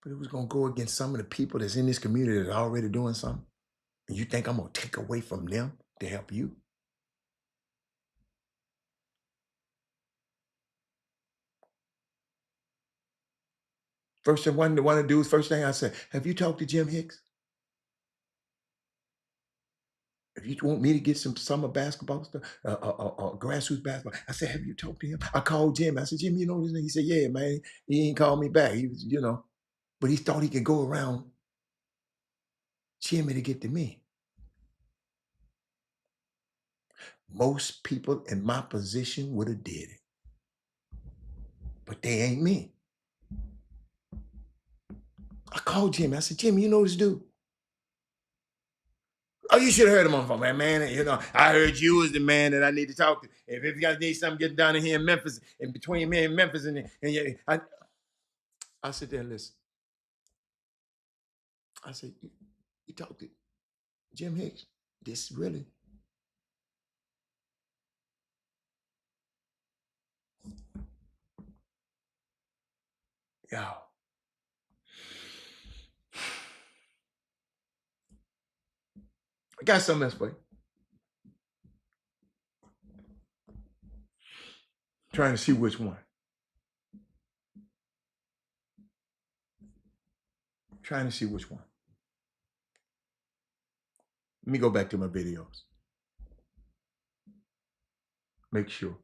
But it was going to go against some of the people that's in this community that are already doing something. And you think I'm going to take away from them to help you? First thing I want to do is, first thing I said, have you talked to Jim Hicks? If you want me to get some summer basketball stuff, grassroots basketball, I said, have you talked to him? I called Jim. I said, Jim, you know this nigga? He said, yeah, man. He ain't called me back. He was, you know, but he thought he could go around Jimmy to get to me. Most people in my position would have did it, but they ain't me. I called Jimmy. I said, Jimmy, you know this dude? Oh, you should have heard him on the phone, man. You know, I heard you was the man that I need to talk to. If you guys need something getting down in here in Memphis, in between me and Memphis, I sit there and listen. I said, you talked to Jim Hicks? This really? Yo. I got something else for you. Trying to see which one. Trying to see which one. Let me go back to my videos. Make sure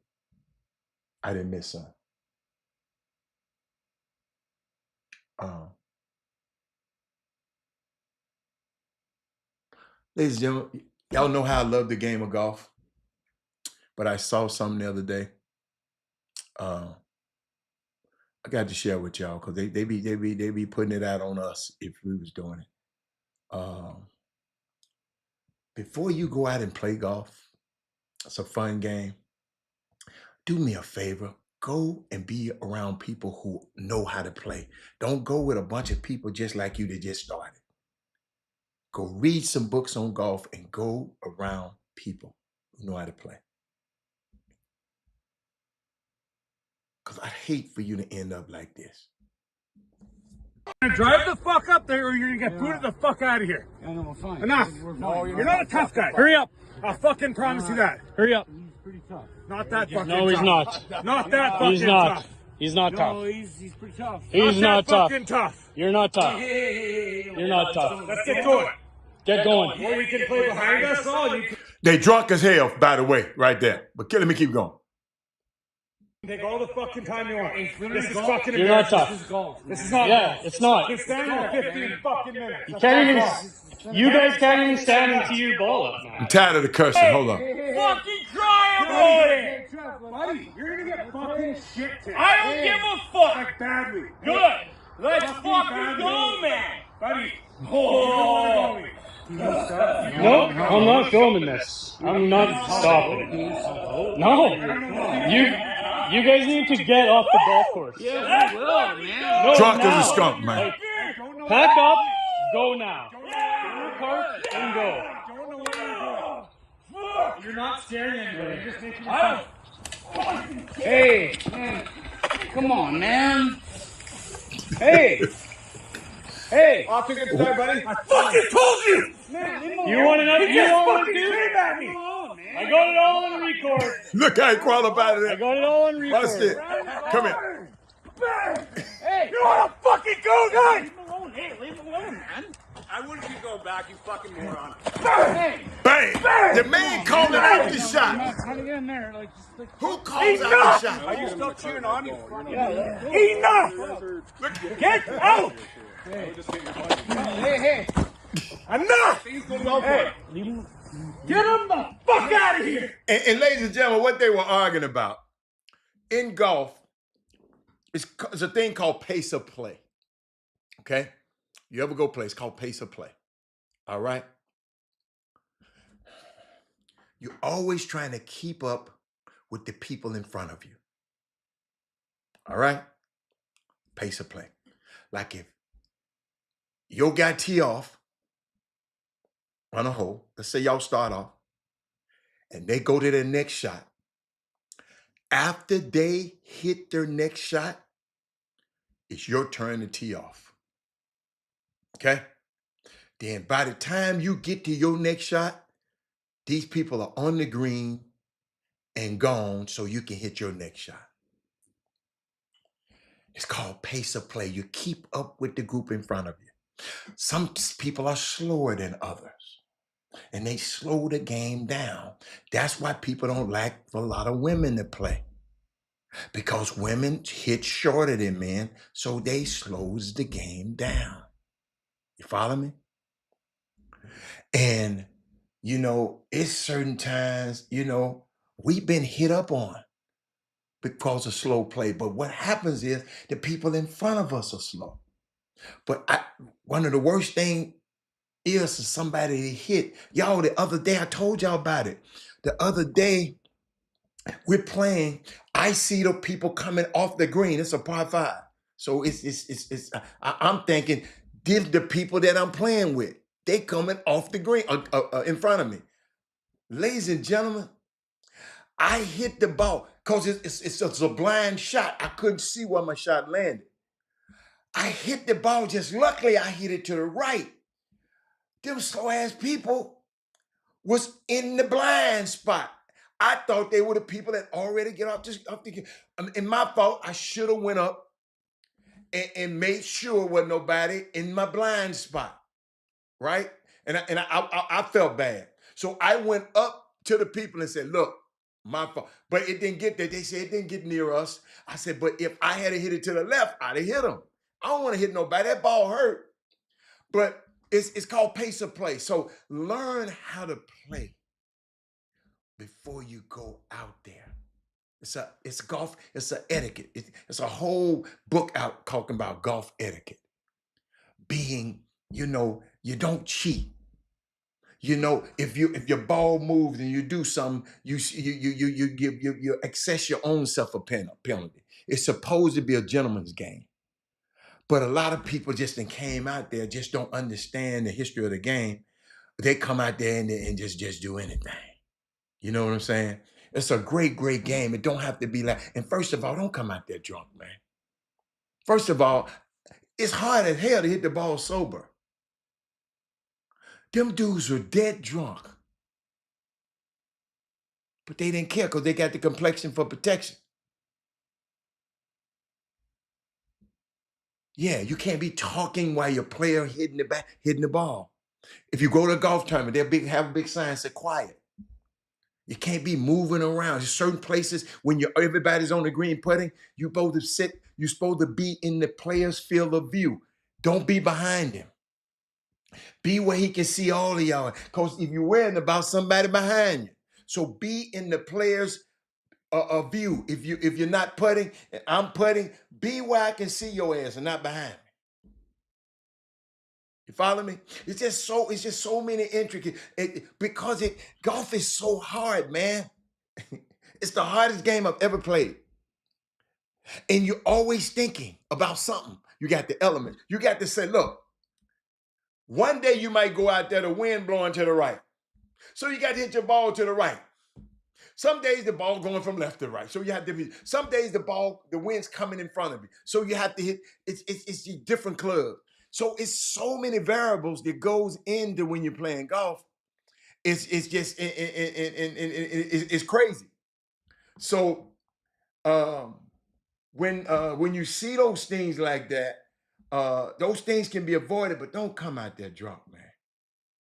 I didn't miss something. Ladies and gentlemen, y'all know how I love the game of golf, but I saw something the other day. I got to share with y'all because they be putting it out on us if we was doing it. Before you go out and play golf, it's a fun game. Do me a favor. Go and be around people who know how to play. Don't go with a bunch of people just like you that just started. Go read some books on golf and go around people who know how to play. Because I'd hate for you to end up like this. Drive the fuck up there or you're gonna get booted the fuck out of here. Yeah, no, we're fine. Enough. No, You're not a tough guy. Hurry up. I'll fucking promise you that. Hurry up. He's pretty tough. Not that fucking No, he's tough. not. Not that fucking He's not. tough. He's not No, tough. he's pretty tough. He's not that tough. fucking tough. You're not tough. You're not tough. Let's get going. Get going. Or we can play behind us all. You can They drunk as hell, by the way, right there. But let me keep going. take all the fucking time you want. This is golf. fucking You're not embarrassing. tough. This is golf. This is not Yeah, golf. it's not. Been standing there 15 fucking minutes. You can't even. You guys can't even stand until you ball up now. I'm tired of the cursing. Hold on. Fucking try about it! Buddy, you're gonna get fucking shit today. I don't give a fuck. Like badly. Good. Let's Fucking fucking badly. go, man. Buddy. Oh. No, I'm not filming this. I'm not stopping. No, you guys need to get off the golf course. Yeah, we will, man. No, Drunk now. as a skunk, man. Pack up, go now. Get in the car and go. Don't know what you're doing. You're not scaring anybody. You're just making I Hey, man. come on, man. Hey. Hey. I'll kick it to that, buddy. I fucking told you. Man, You want another? He You just want one fucking too? came at me. Come on, man. I got it all on record. Look how he qualified it. I got it all on record. Watch this. Come here. Hey, you wanna fucking go, guys? Leave him alone. Hey, leave him alone, man. I wouldn't keep going back, you fucking moron. Hey. Bang! The man calling out the shot. How to get in there? Like, just like. Who calls out the shot? Are you still cheering on me? Enough! Get out! Hey. Enough! He's gonna go for it. Get him the fuck out of here! And ladies and gentlemen, what they were arguing about in golf is a thing called pace of play. Okay? You ever go play? It's called pace of play. All right? You're always trying to keep up with the people in front of you. All right? Pace of play. Like if your guy tee off on a hole, let's say y'all start off, and they go to their next shot. After they hit their next shot, it's your turn to tee off. Okay? Then by the time you get to your next shot, these people are on the green and gone so you can hit your next shot. It's called pace of play. You keep up with the group in front of you. Some people are slower than others, and they slow the game down. That's why people don't like a lot of women to play, because women hit shorter than men, so they slows the game down. You follow me? And, it's certain times, we've been hit up on because of slow play. But what happens is the people in front of us are slow. But one of the worst things is for somebody to hit. Y'all, the other day, I told y'all about it. The other day, we're playing. I see the people coming off the green. It's a par 5. So I'm thinking, give the people that I'm playing with. They coming off the green in front of me. Ladies and gentlemen, I hit the ball because it's a blind shot. I couldn't see where my shot landed. I hit the ball, just luckily I hit it to the right. Them slow ass people was in the blind spot. I thought they were the people that already get off the. And my fault, I should have went up and made sure wasn't nobody in my blind spot, right? And I felt bad. So I went up to the people and said, look, my fault. But it didn't get there. They said it didn't get near us. I said, but if I had hit it to the left, I'd have hit them. I don't want to hit nobody. That ball hurt. But it's called pace of play. So learn how to play before you go out there. It's golf. It's an etiquette. It's a whole book out talking about golf etiquette. Being, you don't cheat. If your ball moves and you do something, you access your own self a penalty. It's supposed to be a gentleman's game. But a lot of people just came out there, just don't understand the history of the game. They come out there and just do anything. You know what I'm saying? It's a great, great game. It don't have to be like, and first of all, don't come out there drunk, man. First of all, it's hard as hell to hit the ball sober. Them dudes were dead drunk. But they didn't care because they got the complexion for protection. Yeah, you can't be talking while your player hitting the ball. If you go to a golf tournament, they'll have a big sign say quiet. You can't be moving around. There's certain places when everybody's on the green putting, you're supposed to be in the player's field of view. Don't be behind him. Be where he can see all of y'all. Because if you're worrying about somebody behind you. So be in the player's view. If you're not putting, and I'm putting, be where I can see your ass and not behind me. You follow me? It's just so many intricate, because golf is so hard, man. It's the hardest game I've ever played. And you're always thinking about something. You got the elements. You got to say, look, one day you might go out there, the wind blowing to the right. So you got to hit your ball to the right. Some days the ball going from left to right. So you have to be, some days the wind's coming in front of you. So you have to hit, it's a different club. So it's so many variables that goes into when you're playing golf. It's just, it's crazy. So when you see those things like that, those things can be avoided, but don't come out there drunk, man.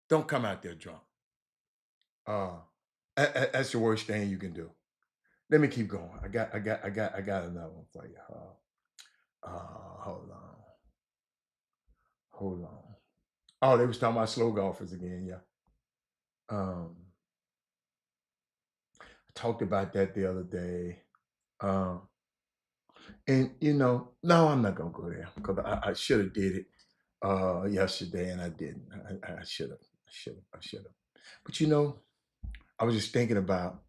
Don't come out there drunk. That's the worst thing you can do. Let me keep going. I got another one for you. Hold on. Hold on. Oh, they was talking about slow golfers again, yeah. I talked about that the other day. And no, I'm not gonna go there because I should have did it yesterday and I didn't. I should have. But I was just thinking about,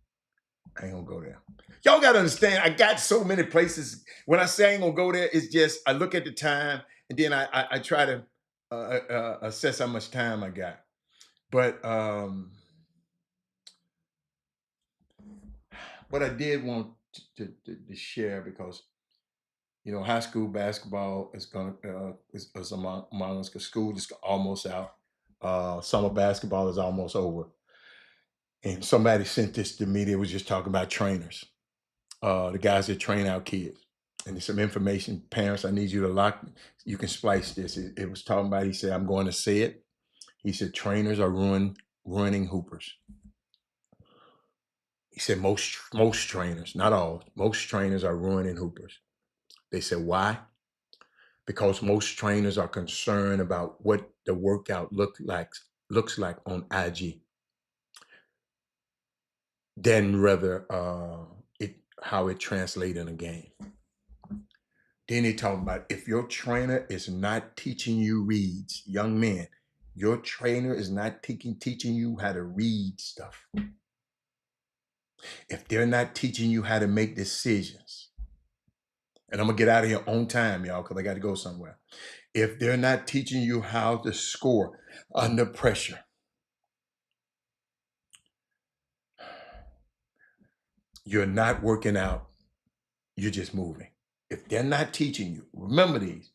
I ain't gonna go there. Y'all gotta understand, I got so many places. When I say I ain't gonna go there, it's just I look at the time and then I try to assess how much time I got. But what I did want to share, because high school basketball is gonna is among us, because school is almost out. Summer basketball is almost over. And somebody sent this to me. They was just talking about trainers, the guys that train our kids. And there's some information, parents, I need you to you can splice this. It was talking about, he said, I'm going to say it. He said, trainers are ruining hoopers. He said, most trainers, not all, most trainers are ruining hoopers. They said, why? Because most trainers are concerned about what the workout looks like on IG, than rather how it translates in a game. Then they talk about, if your trainer is not teaching you reads, young men, your trainer is not teaching you how to read stuff. If they're not teaching you how to make decisions, and I'm gonna get out of here on time, y'all, because I got to go somewhere. If they're not teaching you how to score under pressure, you're not working out, you're just moving. If they're not teaching you, remember these,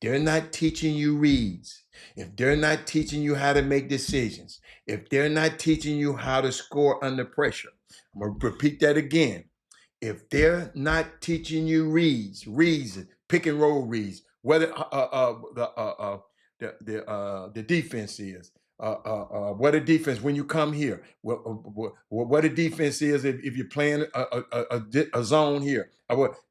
they're not teaching you reads, if they're not teaching you how to make decisions, if they're not teaching you how to score under pressure, I'm going to repeat that again. If they're not teaching you reads, pick and roll reads, whether the defense is, what a defense when you come here, what a defense is if you're playing a zone here,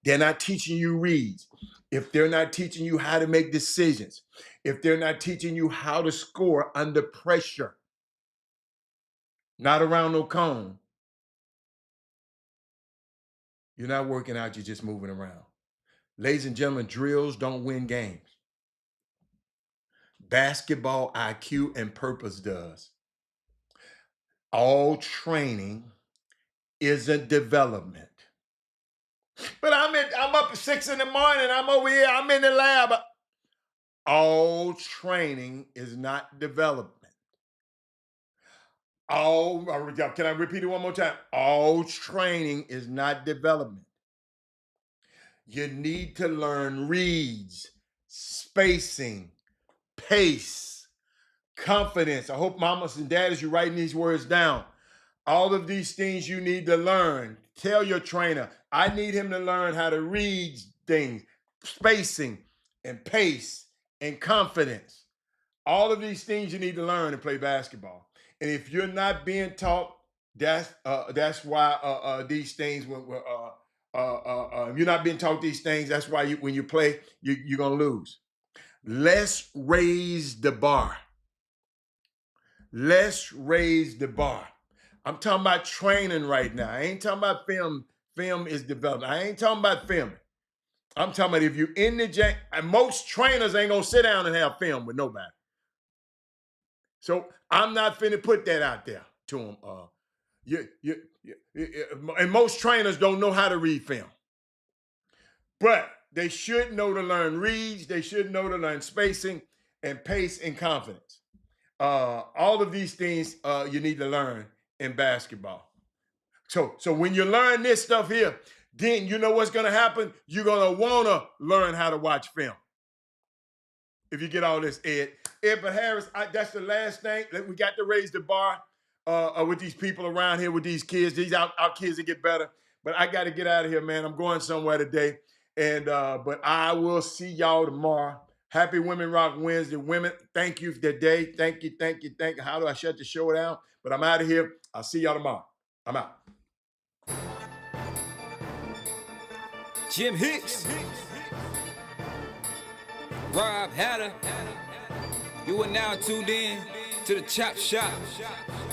they're not teaching you reads. If they're not teaching you how to make decisions, if they're not teaching you how to score under pressure, not around no cone, you're not working out, you're just moving around. Ladies and gentlemen, drills don't win games. Basketball IQ and purpose does. All training isn't development. But I'm up at 6 in the morning, I'm over here, I'm in the lab. All training is not development. Can I repeat it one more time? All training is not development. You need to learn reads, spacing, pace, confidence. I hope mamas and daddies, you're writing these words down. All of these things you need to learn. Tell your trainer, I need him to learn how to read things, spacing and pace and confidence. All of these things you need to learn to play basketball. And if you're not being taught, that's why these things, if you're not being taught these things, that's why when you play, you're going to lose. Let's raise the bar. Let's raise the bar. I'm talking about training right now. I ain't talking about film. Film is development. I ain't talking about filming. I'm talking about if you're in the gym, and most trainers ain't going to sit down and have film with nobody. So I'm not finna put that out there to them. And most trainers don't know how to read film. But they should know to learn reads. They should know to learn spacing and pace and confidence. All of these things you need to learn in basketball. So when you learn this stuff here, then you know what's going to happen? You're going to want to learn how to watch film. If you get all this, Ed. But Harris, that's the last thing. We got to raise the bar with these people around here, with these kids. These our kids that get better. But I got to get out of here, man. I'm going somewhere today. And but I will see y'all tomorrow. Happy Women Rock Wednesday. Women, thank you for the day. Thank you, thank you, thank you. How do I shut the show down? But I'm out of here. I'll see y'all tomorrow. I'm out. Jim Hicks, Rob Hatter, you are now tuned in to the Chop Shop.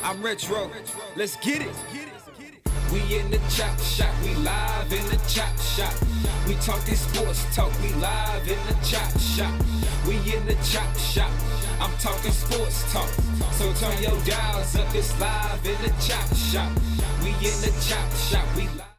I'm Retro, let's get it. We in the Chop Shop, we live in the Chop Shop. We talking sports talk, we live in the Chop Shop. We in the Chop Shop, I'm talking sports talk. So turn your dials up, it's live in the Chop Shop. We in the Chop Shop, we live.